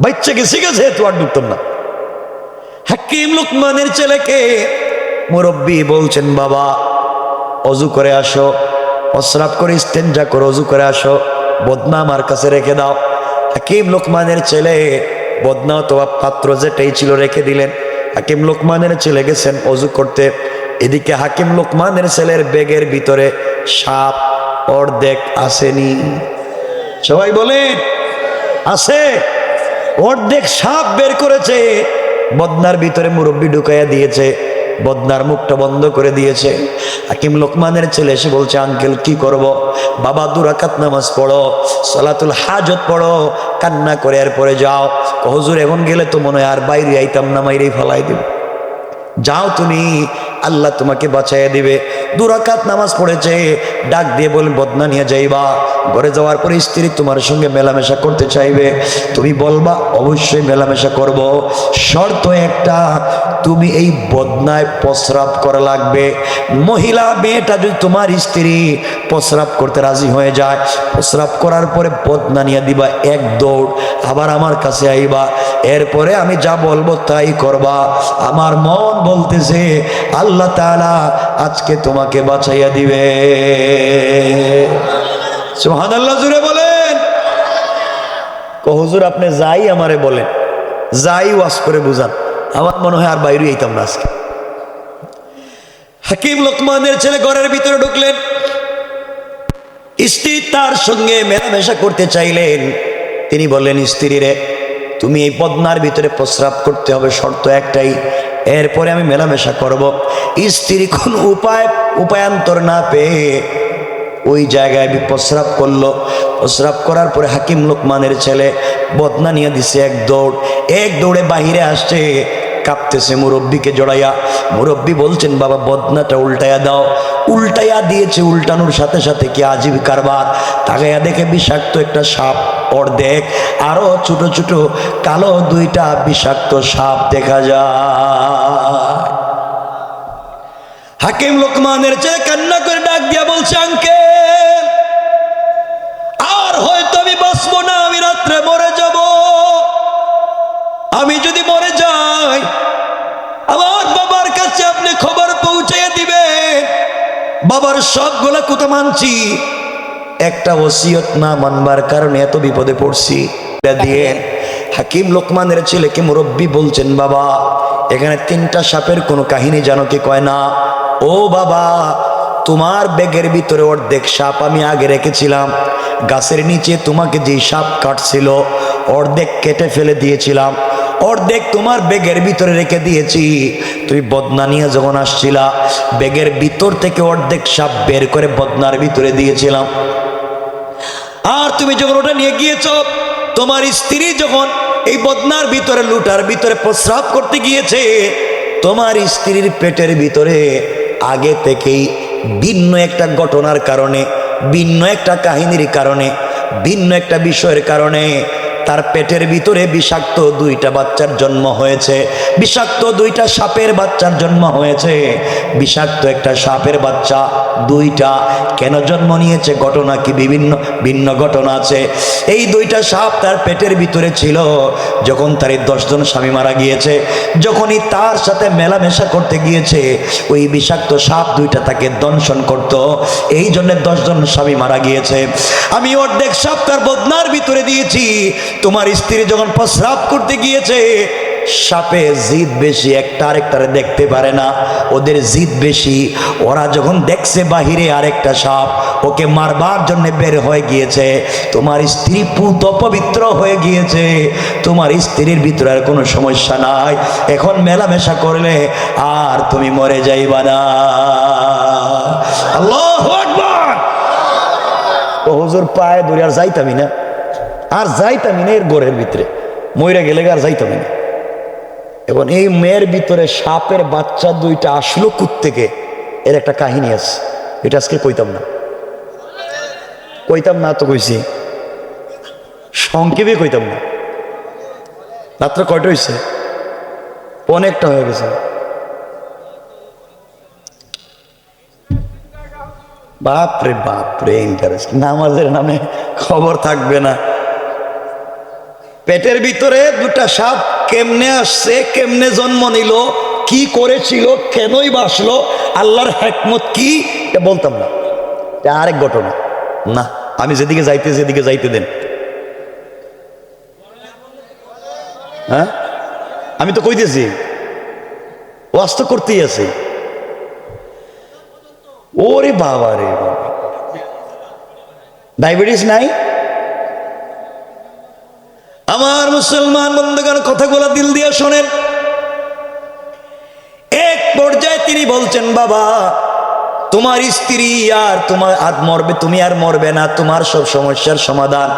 বাচ্চা গেছে গেছে তো আর ঢুকতাম না। হাকিম লুকমানের ছেলেকে মুরব্বী বলছেন, বাবা অজু করে আসো, প্রস্রাব করে ইস্তেঞ্জা করে অজু করে আসো, বদনা আমার কাছে রেখে দাও। হাকিম লুকমানের ছেলে বদনা অথবা পাত্র যেটাই ছিল রেখে দিলেন। হাকিম লুকমানের ছেলে গেছেন অজু করতে। এদিকে হাকিম লুকমানের ছেলের ব্যাগের ভিতরে সাপ অর্ধেক আসেনি, সবাই বলেন আছে, অর্ধেক সাপ বের করেছে, বদনার ভিতরে মুরব্বী ঢুকাইয়া দিয়েছে, বদনার মুখটা বন্ধ করে দিয়েছে। হাকিম লোকমানের ছেলে এসে বলছে, আঙ্কেল কি করব? বাবা 2 রাকাত নামাজ পড়ো, সালাতুল হাজত পড়ো, কান্না করে এরপরে যাও। হুজুর এখন গেলে তো মনে হয় আর বাইরে আইতাম না, মাইরেই ফেলাই দেব, যাও তুমি, আল্লাহ তোমাকে বাঁচাইয়া দিবে। 2 রাকাত নামাজ পড়েছে, ডাক দিয়ে বলেন, বদনা নিয়ে যাইবা, ঘরে যাওয়ার পরে স্ত্রী তোমার সঙ্গে মেলামেশা করতে চাইবে, তুমি বলবা অবশ্যই মেলামেশা করব, শর্ত একটা, তুমি এই বদনায় প্রস্রাব করা লাগবে। মহিলা মেয়েটা যদি তোমার স্ত্রী প্রস্রাব করতে রাজি হয়ে যায়, প্রস্রাব করার পরে বদনা নিয়ে দিবা এক দৌড়, আবার আমার কাছে আইবা, এরপরে আমি যা বলবো তাই করবা। আমার মন বলতেছে আল্লাহ তাআলা আজকে তোমাকে বাঁচাইয়া দিবে। সুবহানাল্লাহ, জুড়ে বলেন। হুজুর আপনি যাই আমারে বলেন, যাই ওয়াজ করে বুঝান, আমার মনে হয় আর বাইরে আইতাম না আজকে। হাকিম লোকমানের ছেলে ঘরের ভিতরে ঢুকলেন, স্ত্রী তার সঙ্গে মেলামেশা করতে চাইলেন। তিনি বললেন, স্ত্রী রে তুমি এই বদনার ভিতরে প্রস্রাব করতে হবে, শর্ত একটাই, এরপরে আমি মেলামেশা করব। স্ত্রী কোন উপায়ান্তর না পেয়ে ওই জায়গায় প্রস্রাব করলো। প্রস্রাব করার পরে হাকিম লোকমানের ছেলে বদনা নিয়ে দিছে এক দৌড়ে বাহিরে আসছে, কাঁপতেছে মুরব্বীকে জড়াইয়া। মুরব্বী বলছেন, বাবা বদনাটা উল্টাইয়া দাও। উল্টাইয়া দিয়েছে, উল্টানোর সাথে সাথে কি আজীব কারবার, তাকাইয়া দেখে বিষাক্ত একটা সাপ অর্ধেক, আরো ছোট ছোট কালো 2টা বিষাক্ত সাপ দেখা যায়। হাকিম লোকমানের ছেলে কান্না করে ডাক দিয়া বলছে, আঙ্কেল আর হয়তো আমি বাঁচবো না, আমি রাত্রে মরে যাব। আমি যদি মরে যাই আমার বাবার কাছে আপনি খবর পৌঁছাইয়া দিবেন। বাবার সবগুলা কথা মানছি, একটা ওসিয়ত না মানবার কারণে এত বিপদে পড়ছি দিয়ে। হাকিম লোকমানের ছেলেকে মুরব্বী বলছেন, বাবা এখানে 3টা সাপের কোনো কাহিনী জানো কি? কয় না। ও বাবা, তোমার ব্যাগের ভিতরে অর্ধেক সাপ আমি আগে রেখেছিলাম, গাছের নিচে তোমাকে যে সাপ কাটছিল অর্ধেক কেটে ফেলে দিয়েছিলাম, অর্ধেক তোমার ব্যাগের ভিতরে রেখে দিয়েছি। তুমি বদনা নিয়ে যখন আসছিলা ব্যাগের ভিতর থেকে অর্ধেক সাপ বের করে বদনার ভিতরে দিয়েছিলাম। আর তুমি যখন ওটা নিয়ে গিয়েছ, তোমার স্ত্রী যখন এই বদনার ভিতরে লুটার ভিতরে প্রস্রাব করতে গিয়েছে, তোমার স্ত্রীর পেটের ভিতরে আগে থেকেই ভিন্ন একটা ঘটনার কারণে, ভিন্ন একটা কাহিনীর কারণে, ভিন্ন একটা বিষয়ের কারণে তার পেটের ভিতরে বিষাক্ত 2টা বাচ্চার জন্ম হয়েছে, বিষাক্ত 2টা সাপের বাচ্চার জন্ম হয়েছে। বিষাক্ত একটা সাপের বাচ্চা 2টা কেন জন্ম নিয়েছে, ঘটনা কি ভিন্ন ঘটনা আছে। এই 2টা সাপ তার পেটের ভিতরে ছিল যখন তার 10 জন স্বামী মারা গিয়েছে, যখনই তার সাথে মেলামেশা করতে গিয়েছে ওই বিষাক্ত সাপ 2টা তাকে দংশন করত, এই জন্য 10 জন স্বামী মারা গিয়েছে। আমি অর্ধেক সাপ তার বদনার ভিতরে দিয়েছি। তোমার স্ত্রী যখন প্রস্রাব করতে গিয়েছে, সাপে জিদ বেশি, একটা আরেকটারে দেখতে পারে না, ওদের জিদ বেশি। ওরা যখন দেখছে বাহিরে আরেকটা সাপ ওকে মারবার জন্য বের হয়ে গিয়েছে, তোমার স্ত্রী পুত পবিত্র হয়ে গিয়েছে। তোমার স্ত্রীর ভিতরে আর কোনো সমস্যা নাই, এখন মেলামেশা করলে আর তুমি মরে যাইবা না। আল্লাহু আকবার। ও হুজুর পায়ে ধরে আর যাইতামি না, আর যাইতামি না এর ঘরের ভিতরে, মইরা গেলে আর যাইতামি না। এখন এই মেয়ের ভিতরে সাপের বাচ্চা 2টা আসলো কোত্থেকে? এর একটা কাহিনী আছে, এটা আজকে কইতাম না তো কইছি, সংক্ষেপে কইতাম না। রাত্রে কয়টা হয়েছে? অনেকটা হয়ে গেছে। বাপরে বাপরে, ইন্টারেস্ট। নামাজের নামে খবর থাকবে না। পেটের ভিতরে দুটা সাপ কেমনে আসছে, কেমনে জন্ম নিল, কি করেছিল, কেনই বাসলো, আল্লাহর হিকমত কি, এটা বলতাম না। এটা আরেক ঘটনা না। আমি যেদিকে যাইতে দেন। হ্যাঁ, আমি তো কইতেছি, ওয়াজ তো করতেই আছে। ওরে বাবা রে বাবা, ডায়াবেটিস নাই? আমার মুসলমান বন্ধুগণ, কথাগুলো দিল দিয়ে শোনেন। এক পর্যায়ে তিনি বলছেন, বাবা তোমার স্ত্রী আর তোমার আজ মরবে, তুমি আর মরবে না, তোমার সব সমস্যার সমাধান।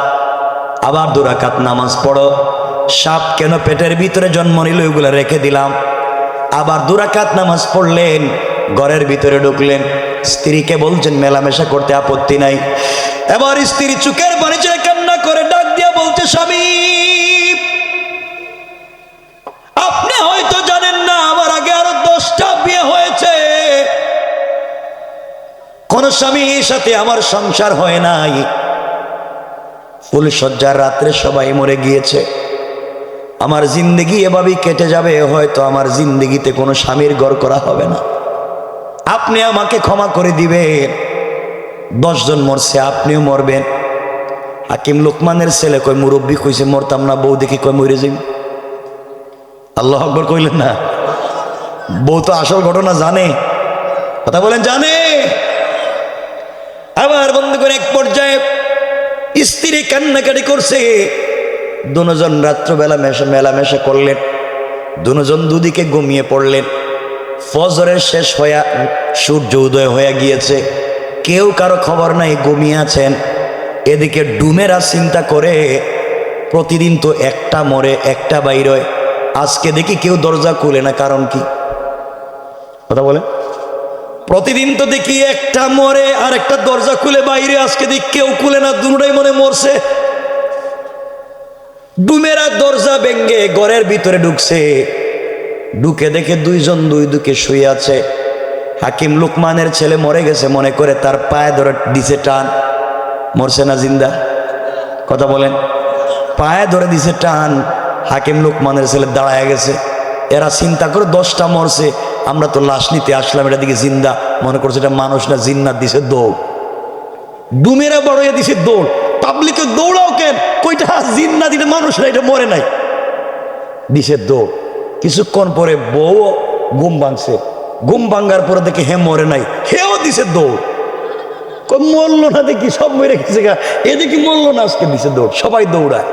আবার 2 রাকাত নামাজ পড়ো। সাপ কেন পেটের ভিতরে জন্ম নিল ওইগুলো রেখে দিলাম। আবার 2 রাকাত নামাজ পড়লেন, ঘরের ভিতরে ঢুকলেন, স্ত্রীকে বলছেন মেলামেশা করতে আপত্তি নাই। এবার স্ত্রী চোখের পানি ছেড়ে কান্না করে ডাক দিয়া বলছে, স্বামী আপনি হয়তো জানেন না, আমার আগে আরো 10টা বিয়ে হয়েছে, কোন স্বামীর সাথে আমার সংসার হয় নাই। ফুলসজ্জার রাত্রে সবাই মরে গিয়েছে, আমার জিন্দেগি এভাবেই কেটে যাবে, হয়তো আমার জিন্দেগিতে কোনো স্বামীর ঘর করা হবে না। আপনি আমাকে ক্ষমা করে দিবেন, 10 জন মরছে, আপনিও মরবেন। হাকিম লোকমানের ছেলে কয়, মুরব্বী কইছে মরতাম না, বউ দেখি কয় মরে যাই। আল্লাহু আকবার কইলেন না? বউ তো আসল ঘটনা জানে, কথা বলেন জানে। আবার বন্ধু করে এক পর্যায়ে স্ত্রী কান্নাকাটি করছে, 2 জন রাত্রবেলা মেলামেশা করলেন, 2 জন দুদিকে ঘুমিয়ে পড়লেন। ফজরের শেষ হইয়া সূর্য উদয় হয়ে গিয়েছে, কেউ কারো খবর নাই, ঘুমিয়ে আছেন। এদিকে ডুমেরা চিন্তা করে, প্রতিদিন তো একটা মরে একটা বাইর হয়, আজকে দেখি কেউ দরজা খুলে না, কারণ কি? কথা বলে, প্রতিদিন তো দেখি একটা মরে আর একটা দরজা খুলে বাইরে, আজকে দেখি কেউ খুলে না, দুটাই মনে মরছে। ডুমেরা দরজা ভেঙ্গে ঘরের ভিতরে ঢুকছে, ঢুকে দেখে 2 জন 2 দিকে শুয়ে আছে। হাকিম লোকমানের ছেলে মরে গেছে মনে করে তার পায়ে ধরে দিছে টান। মরছে না জিন্দা? কথা বলেন। পায়ে ধরে দিছে টান, হাকিম লোকমানের ছেলে দাঁড়ায় গেছে। এরা চিন্তা করে 10টা মরছে, আমরা তো লাশ নিতে আসলাম, এটা দিকে জিন্দা মনে করছে, এটা মানুষ না জিন্নাত, দিছে দৌড়। ডুমেরা বড়ইয়া দিছে দৌড়। পাবলিকে দৌড়াও কেন? কইটা জিন্নাত, এটা মানুষ না, এটা মরে নাই, দিছে দৌড়। কিছুক্ষণ পরে বউ ঘুম ভাঙছে, ঘুম ভাঙ্গার পরে দেখে হে মরে নাই, হেও দিছে দৌড়। মরলো না দেখি, সব মরে গেছে গা, এ দেখি মরলো না, আজকে দিছে দৌড়। সবাই দৌড়ায়।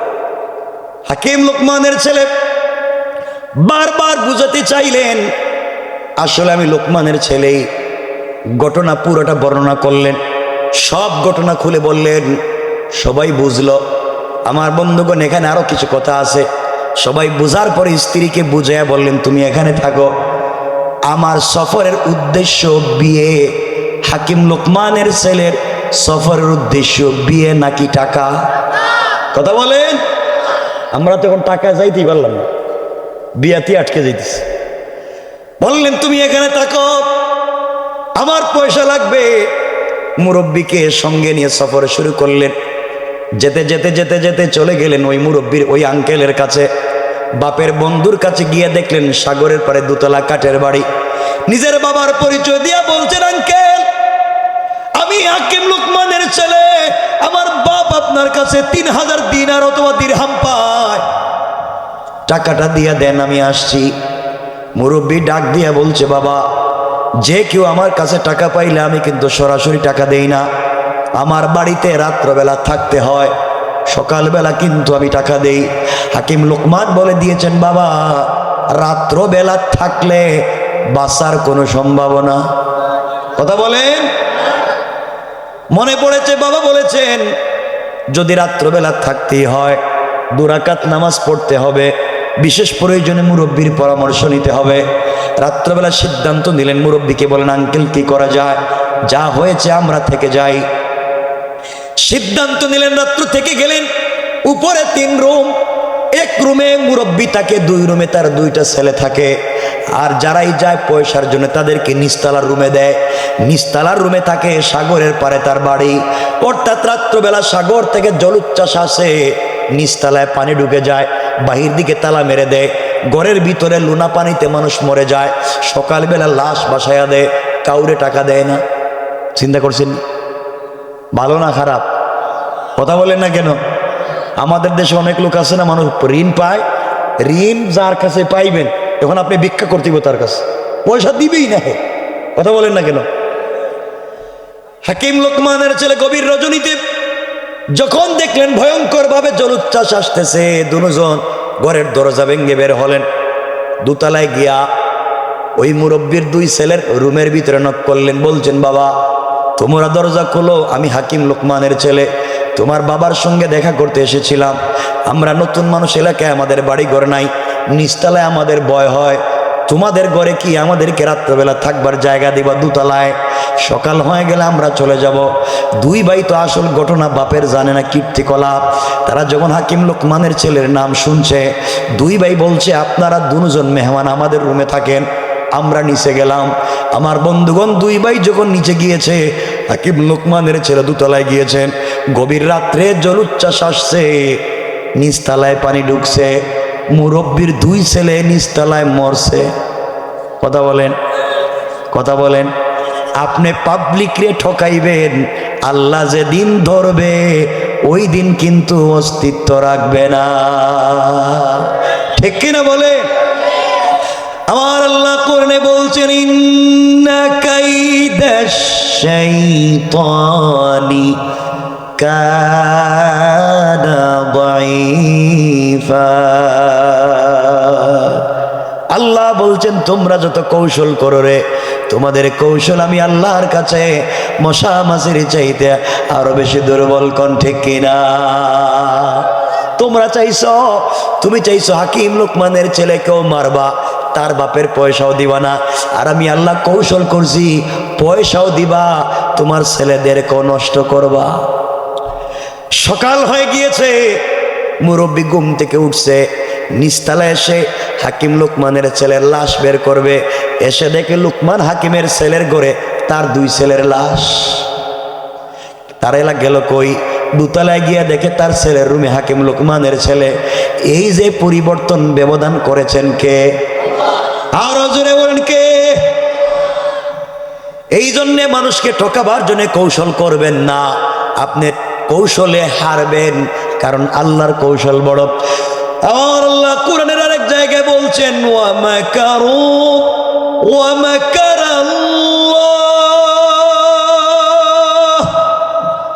হাকিম লোকমানের ছেলে বারবার বুঝাতে চাইলেন, আসলে আমি লোকমানের ছেলেই। ঘটনা পুরোটা বর্ণনা করলেন, সব ঘটনা খুলে বললেন, সবাই বুঝলো। আমার বন্ধুগণ, এখানে আরো কিছু কথা আছে। সবাই বুঝার পরে স্ত্রীকে বুঝাইয়া বললেন, তুমি এখানে থাকো, আমার সফরের উদ্দেশ্য বিয়ে। হাকিম লোকমানের ছেলের সফরের উদ্দেশ্য বিয়ে নাকি টাকা? কথা বলেন। আমরা তো এখন টাকায় যাইতেই পারলাম না, বিয়াতে আটকে যাইতেছি। বললেন তুমি এখানে থাকো, আমার পয়সা লাগবে। মুরব্বীকে সঙ্গে নিয়ে সফর শুরু করলেন। যেতে যেতে যেতে যেতে চলে গেলেন ওই মুরব্বীর ওই আঙ্কেলের কাছে। বাপের বন্ধুর কাছে গিয়ে দেখলেন সাগরের পারে 2 তলা কাঠের বাড়ি। নিজের বাবার পরিচয় দিয়া বলছেন, আঙ্কেল আমি হাকিম লোকমানের ছেলে, আমার বাপ আপনার কাছে 3000 দিনার অথবা দিরহাম পায়, টাকাটা দিয়া দেন, আমি আসছি। মুরব্বী ডাক দিয়া বলছে, বাবা যে কেউ আমার কাছে টাকা পাইলে আমি কিন্তু সরাসরি টাকা দেই না, আমার বাড়িতে রাত্রবেলা থাকতে হয়, সকালবেলা কিন্তু আমি টাকা দেই। হাকিম লোকমান বলে দিয়েছেন, বাবা রাত্রবেলা থাকলে বাঁচার কোনো সম্ভাবনা। কথা বলেন। মনে পড়েছে বাবা বলেছেন, যদি রাত্রবেলা থাকতেই হয় 2 রাকাত নামাজ পড়তে হবে, বিশেষ প্রয়োজনে মুরব্বীর পরামর্শ নিতে হবে। রাত্রবেলা সিদ্ধান্ত নিলেন, মুরব্বীকে বলেন, আঙ্কেল কি করা যায়, যা হয়েছে আমরা থেকে যাই। সিদ্ধান্ত নিলেন, রাত্র থেকে গেলেন। উপরে 3 রুম, এক রুমে মুরব্বী থাকে, 2 রুমে তার 2টা ছেলে থাকে। আর যারাই যায় পয়সার জন্য তাদেরকে নিচতলার রুমে দেয়। নিচতলার রুমে থাকে, সাগরের পারে তার বাড়ি। অর্থাৎ রাত্রবেলা সাগর থেকে জলোচ্ছ্বাস আসে, নিচতলায় পানি ঢুকে যায়, বাহির দিকে তালা মেরে দেয়। ঘরের ভিতরে লুনা পানিতে মানুষ মরে যায়। সকালবেলা লাশ বাসায়া দেয়, কাউরে টাকা দেয় না। চিন্তা করছেন ভালো না খারাপ? কথা বলেন না কেন? আমাদের দেশে অনেক লোক আছে না, মানুষ ঋণ পায়, ঋণ যার কাছে পাইবেন এখন আপনি ভিক্ষা করতে হবে তার কাছে, পয়সা দিবেই না। কথা বলেন না কেন? হাকিম লোকমানের ছেলে গভীর রজনীতে যখন দেখলেন ভয়ঙ্কর ভাবে জলোচ্ছ্বাস আসতেছে, দুজন ঘরের দরজা ভেঙে বের হলেন। দোতলায় গিয়া ওই মুরব্বীর 2 ছেলের রুমের ভিতরে নক করলেন, বলছেন, বাবা তোমরা দরজা খোলো, আমি হাকিম লোকমানের ছেলে, তোমার বাবার সঙ্গে দেখা করতে এসেছিলাম। আমরা নতুন মানুষ, এলাকায় আমাদের বাড়ি ঘর নাই, নিচতলায় আমাদের ভয় হয়, তোমাদের ঘরে কি আমাদেরকে রাত্রবেলা থাকবার জায়গা দিবা? দোতলায়। সকাল হয়ে গেলে আমরা চলে যাব। 2 ভাই তো আসল ঘটনা বাপের জানে না, কীর্তিকলাপ। তারা যখন হাকিম লোকমানের ছেলের নাম শুনছে, 2 ভাই বলছে, আপনারা 2জন মেহমান আমাদের রুমে থাকেন। আমরা নিচে গেলাম। আমার বন্ধুগণ 2 ভাই যখন নিচে গিয়েছে, হাকিম লোকমানের ছেলে দোতলায় গিয়েছেন। গভীর রাত্রে জলোচ্ছ্বাস আসছে, নিচতলায় পানি ঢুকছে, মুরব্বীর 2 ছেলে নিচতলায় মরছে। কথা বলেন, কথা বলেন। আপনি পাবলিক রে ঠকাইবেন, আল্লাহ যে দিন ধরবে ওই দিন কিন্তু অস্তিত্ব রাখবে না। ঠিক কিনা বলে? আমার আল্লাহ কোরআনে বলছেন, ইন্না কাইদাশ শাইতানি কানা দাঈফা। আল্লাহ বলছেন, তোমরা যত কৌশল করো রে, তোমাদের কৌশল আমি আল্লাহর কাছে মশা মাছির চাইতে আরো বেশি দুর্বল। কোন ঠিক কিনা? তোমরা চাইছো, তুমি চাইছো হাকিম লোকমানের ছেলেকেও মারবা, তার বাপের পয়সাও দিবা না। আর আমি আল্লাহ কৌশল করছি, পয়সাও দিবা, তোমার ছেলেদেরকেও নষ্ট করবা। সকাল হয়ে গিয়েছে, মুরব্বী ঘুম থেকে উঠছে, নিচতলায় এসে হাকিম লোকমানের ছেলের লাশ বের করবে। এসে দেখে লোকমান হাকিমের ছেলের ঘরে তার 2 ছেলের লাশ। তার এলা গেল কই? দোতলায় গিয়া দেখে তার ছেলের রুমে হাকিম লোকমানের ছেলে। এই যে পরিবর্তন ব্যবধান করেছেন কে? আরো জোরে বলেন কে? এই জন্যে মানুষকে ঠকাবার জন্য কৌশল করবেন না, আপনি কৌশলে হারবেন, কারণ আল্লাহর কৌশল বড়। আর আল্লাহ কোরআনের আরেক জায়গায় বলছেন, ওয়া মাকারু ওয়া মাকারাল্লাহ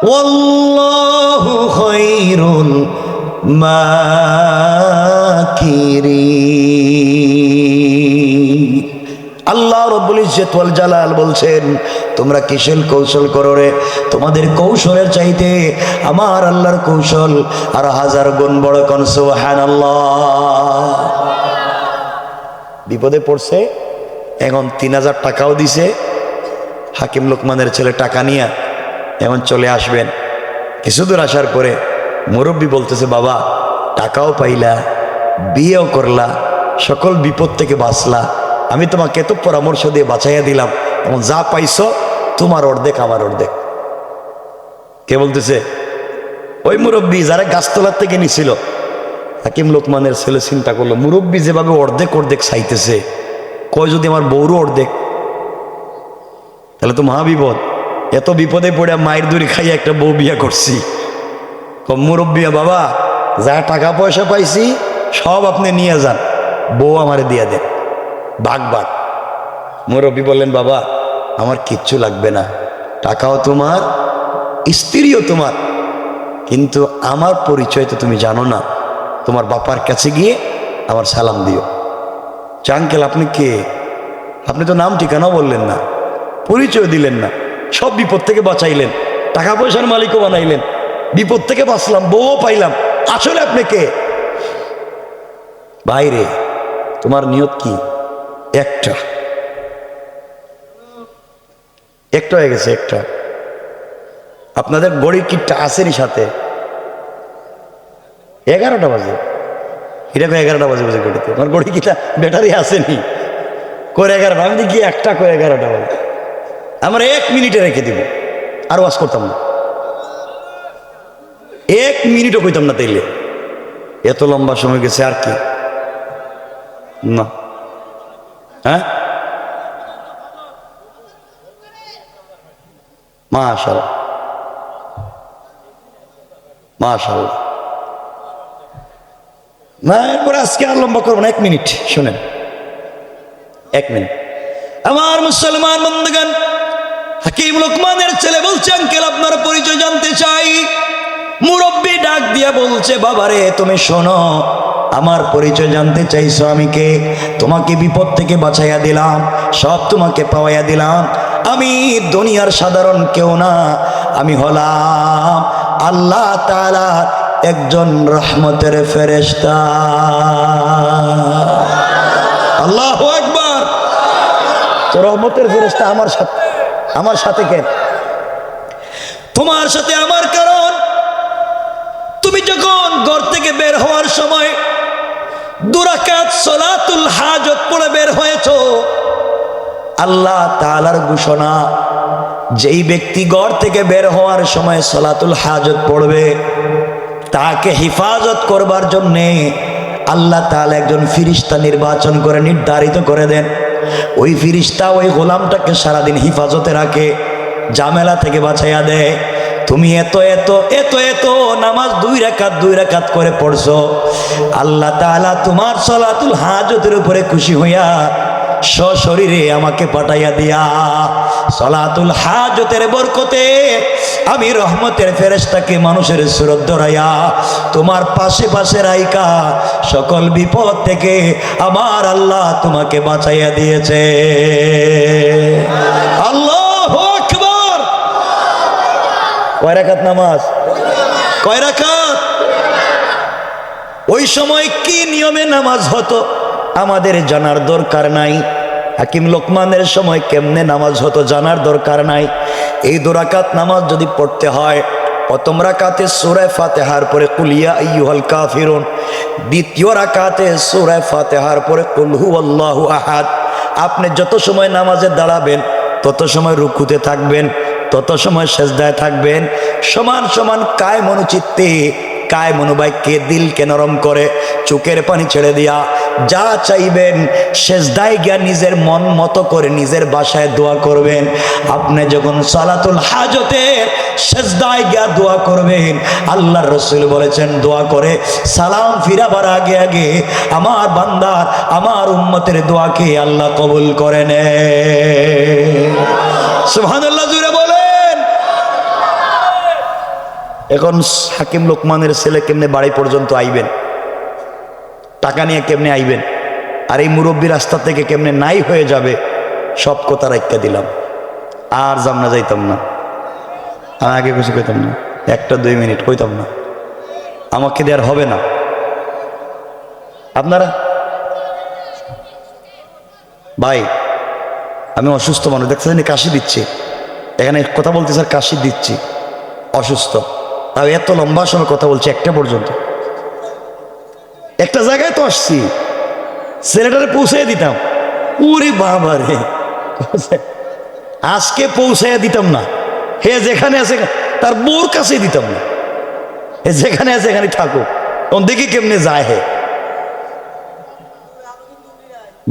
ওয়াল্লাহু খায়রুল মাকিরিন। আল্লাহ রব্বুল ইজ্জত ওয়াল জালাল বলছেন, তোমরা কিসের কৌশল করো রে? তোমাদের কৌশলের চাইতে আমার আল্লাহর কৌশল আর 1000 গুণ বড়। কোন সুবহানাল্লাহ। বিপদে পড়ছে, এখন 3000 টাকাও দিছে। হাকিম লোকমানের ছেলে টাকা নিয়ে এখন চলে আসবেন। কিছু দূর আসার পরে মুরব্বী বলতেছে, বাবা টাকাও পাইলা, বিয়েও করলা, সকল বিপদ থেকে বাঁচলা, আমি তোমাকে এত পরামর্শ দিয়ে বাঁচাইয়া দিলাম, এখন যা পাইছো তোমার অর্ধেক আমার অর্ধেক। কে বলতেছে? ওই মুরব্বী যারা গাছতলার থেকে নিছিল। হাকিম লোকমানের ছেলে চিন্তা করলো, মুরব্বী যেভাবে অর্ধেক অর্ধেক চাইতেছে, কয় যদি আমার বউরও অর্ধেক, তাহলে তো মহাবিপদ। এত বিপদে পড়ে মায়ের দড়ি খাইয়া একটা বউ বিয়া করছি। মুরব্বিয়া, বাবা যা টাকা পয়সা পাইছি সব আপনি নিয়ে যান, বউ আমারে দিয়ে দেন, ভাগ ভাগ। মুরব্বী বললেন, বাবা আমার কিচ্ছু লাগবে না, টাকাও তোমার, স্ত্রীও তোমার, কিন্তু আমার পরিচয় তো তুমি জানো না, তোমার বাপার কাছে গিয়ে আমার সালাম দিও। আঙ্কেল আপনি কে? আপনি তো নাম ঠিকানাও বললেন না, পরিচয় দিলেন না, সব বিপদ থেকে বাঁচাইলেন, টাকা পয়সার মালিকও বানাইলেন, বিপদ থেকে বাঁচলাম, বউও পাইলাম, আসলে আপনি কে? বাইরে তোমার নিয়ত কি? একটা, একটা হয়ে গেছে একটা। আপনাদের ঘড়ির কিটটা আসেনি সাথে? 11টা বাজে। এটা 11টা বাজে বুঝে ঘড়িতে, আমার ঘড়ি কিটা ব্যাটারি আসেনি। করে 11টা, আমি দেখি একটা করে 11টা বাজে। আমার 1 মিনিটে রেখে দিব, আর ওয়াজ করতাম না, 1 মিনিটও কইতাম না। তাইলে এত লম্বা সময় গেছে আর কি না। হ্যাঁ, মাশাআল্লাহ মাশাআল্লাহ। না এরপরে আজকে আর লম্বা করবো না, 1 মিনিট শোনেন, 1 মিনিট। আমার মুসলমান বন্ধুগণ, হাকিম লোকমানের ছেলে বলছে, আঙ্কেল আপনার পরিচয় জানতে চাই। মুরব্বী ডাক দিয়া বলছে, বাবারে তুমি শোনো, আমার পরিচয় জানতে চাইছো, আমি কে? তোমাকে বিপদ থেকে বাঁচাইয়া দিলাম, সব তোমাকে পাওয়াইয়া দিলাম। আমি দুনিয়ার সাধারণ কেউ না, আমি হলাম আল্লাহ তাআলা একজন রহমতের ফেরেশতা। আল্লাহু আকবার। তো রহমতের ফেরেশতা আমার সাথে কেন? তোমার সাথে আমার কারণ তুমি যখন ঘর থেকে বের হওয়ার সময় 2 রাকাত সালাতুল হাজত পড়ে বের হয়েছো, আল্লাহ তাআলার ঘোষণা, যেই ব্যক্তি ঘর থেকে বের হওয়ার সময় সালাতুল হাজত পড়বে, তাকে হেফাজত করবার জন্যে আল্লাহ তাআলা একজন ফিরিস্তা নির্বাচন করে নির্ধারিত করে দেন। ওই ফিরিস্তা ওই গোলামটাকে সারাদিন হিফাজতে রাখে, ঝামেলা থেকে বাঁচাইয়া দেয়। তুমি এত এত এত এত নামাজ 2 রাকাত করে পড়ছো, আল্লাহ তাআলা তোমার সালাতুল হাজতের উপরে খুশি হইয়া সশরীরে আমাকে পাঠাইয়া দিয়া সালাতুল হাজতের বরকতে আমি রহমতের ফেরেশতাকে মানুষের সুরত ধরাইয়া তোমার পাশে পাশে রাইকা সকল বিপদ থেকে আমার আল্লাহ তোমাকে বাঁচাইয়া দিয়েছে। আল্লাহু আকবার। কয় রাকাত নামাজ? কয় রাকাত? ওই সময় কি নিয়মে নামাজ হতো আমাদের জানার দরকার নাই। হাকিম লোকমানের সময় কেমনে নামাজ হতো জানার দরকার নাই। এই 2 রাকাত নামাজ যদি পড়তে হয়, প্রথম রাকাতে সূরা ফাতিহার পরে কুল ইয়া আইয়ুহাল কাফিরুন, দ্বিতীয় রাকাতে সূরা ফাতিহার পরে কুল হুয়াল্লাহু আহাদ। আপনি যত সময় নামাজে দাঁড়াবেন, তত সময় রুকুতে থাকবেন, তত সময় সেজদায় থাকবেন, সমান সমান কায় মনোচিত্তে কায় মনোবাক্যে দিলকে নরম করে চোখের পানি ছেড়ে দিয়া যা চাইবেন সেজদায় গিয়া নিজের মন মতো করে নিজের বাসায় দোয়া করবেন। আপনি যখন সালাতুল হাজতে সেজদায় গিয়া দোয়া করবেন, আল্লাহর রাসূল বলেছেন, দোয়া করে সালাম ফিরাবার আগে আগে আমার বান্দার আমার উম্মতের দোয়াকে আল্লাহ কবুল করে নেয়। সুবহানাল্লাহ, জোরে বলেন। এখন হাকিম লোকমানের ছেলে কেমনে বাড়ি পর্যন্ত আইবেন, টাকা নিয়ে কেমনে আইবেন, আর এই মুরব্বী রাস্তা থেকে কেমনে নাই হয়ে যাবে, সব কথা রাখতে দিলাম। আর জামনা যাইতাম না, আমি আগে কিছু কইতাম না, 1-2 মিনিট কইতাম না, আমাকে দেওয়ার হবে না। আপনারা ভাই, আমি অসুস্থ মানুষ, দেখতেছেন কাশি দিচ্ছি, এখানে কথা বলতে স্যার কাশি দিচ্ছি, অসুস্থ, তাও এত লম্বা সময় কথা বলছি 1টা পর্যন্ত। একটা জায়গায় তো আসছি, ছেলেটারে পৌঁছে দিতাম, উরে বাবা রে, আজকে পৌঁছে দিতাম না, হে যেখানে আছে তার বউর কাছে দিতাম না, হে যেখানে আছে এখানে থাকো, তখন দেখি কেমনে যায়। হে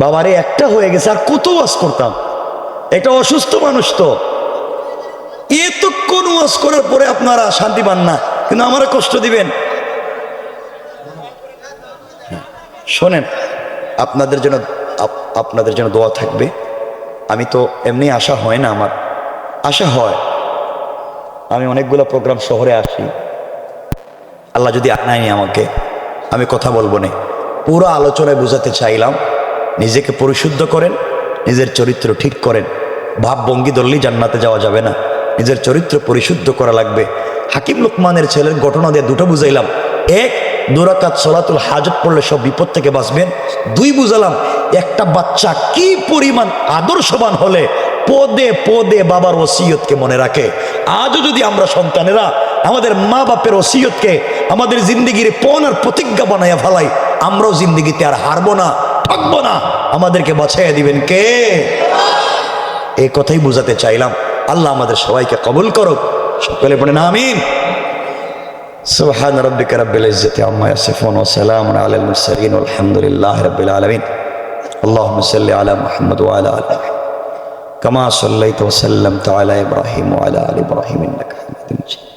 বাবারে, একটা হয়ে গেছে, আর কত ওয়াজ করতাম, একটা অসুস্থ মানুষ তো, এতক্ষণ ওয়াজ করার পরে আপনারা শান্তি পান না, কিন্তু আমারা কষ্ট দিবেন। শোনেন, আপনাদের জন্য দোয়া থাকবে। আমি তো এমনি আশা হয় না, আমার আশা হয়, আমি অনেকগুলো প্রোগ্রাম শহরে আসি, আল্লাহ যদি আনায়নি আমাকে, আমি কথা বলবো না, পুরো আলোচনায় বোঝাতে চাইলাম, নিজেকে পরিশুদ্ধ করেন, নিজের চরিত্র ঠিক করেন। ভাব ভঙ্গি ধরলেই জান্নাতে যাওয়া যাবে না, নিজের চরিত্র পরিশুদ্ধ করা লাগবে। হাকিম লোকমানের ছেলের ঘটনা দিয়ে 2টো বুঝাইলাম। 1, 2 রাকাত সালাতুল হাজত পড়লে সব বিপদ থেকে বাঁচবেন। 2 বুঝালাম একটা বাচ্চা কি পরিমাণ আদর্শবান হলে পদে পদে বাবার ওসিয়তকে মনে রাখে। আজও যদি আমরা সন্তানেরা আমাদের মা বাপের ওসিয়তকে আমাদের জিন্দগির পণ আর প্রতিজ্ঞা বানাইয়া ফেলাই, আমরাও জিন্দগিতে আর হারবো না, থাকবো না। আমাদেরকে বাঁচাইয়া দিবেন কে? এই কথাই বুঝাতে চাইলাম। আল্লাহ আমাদের সবাইকে কবুল করুক। সকলে পড়েন আমিন। সুবহান রাব্বিকা রাব্বিল ইজ্জাতি আম্মা ইয়াসিফুন ওয়া সালামুন আলাল মুরসালিন ওয়ালহামদুলিল্লাহি রাব্বিল আলামিন। আল্লাহুম্মা সাল্লি আলা মুহাম্মদ ওয়া আলা আলি কামা সাল্লাইতা ওয়া সাল্লামতা আলা ইব্রাহিম ওয়া আলা আলি ইব্রাহিম ইন্নাকা হামিদুম মাজিদ।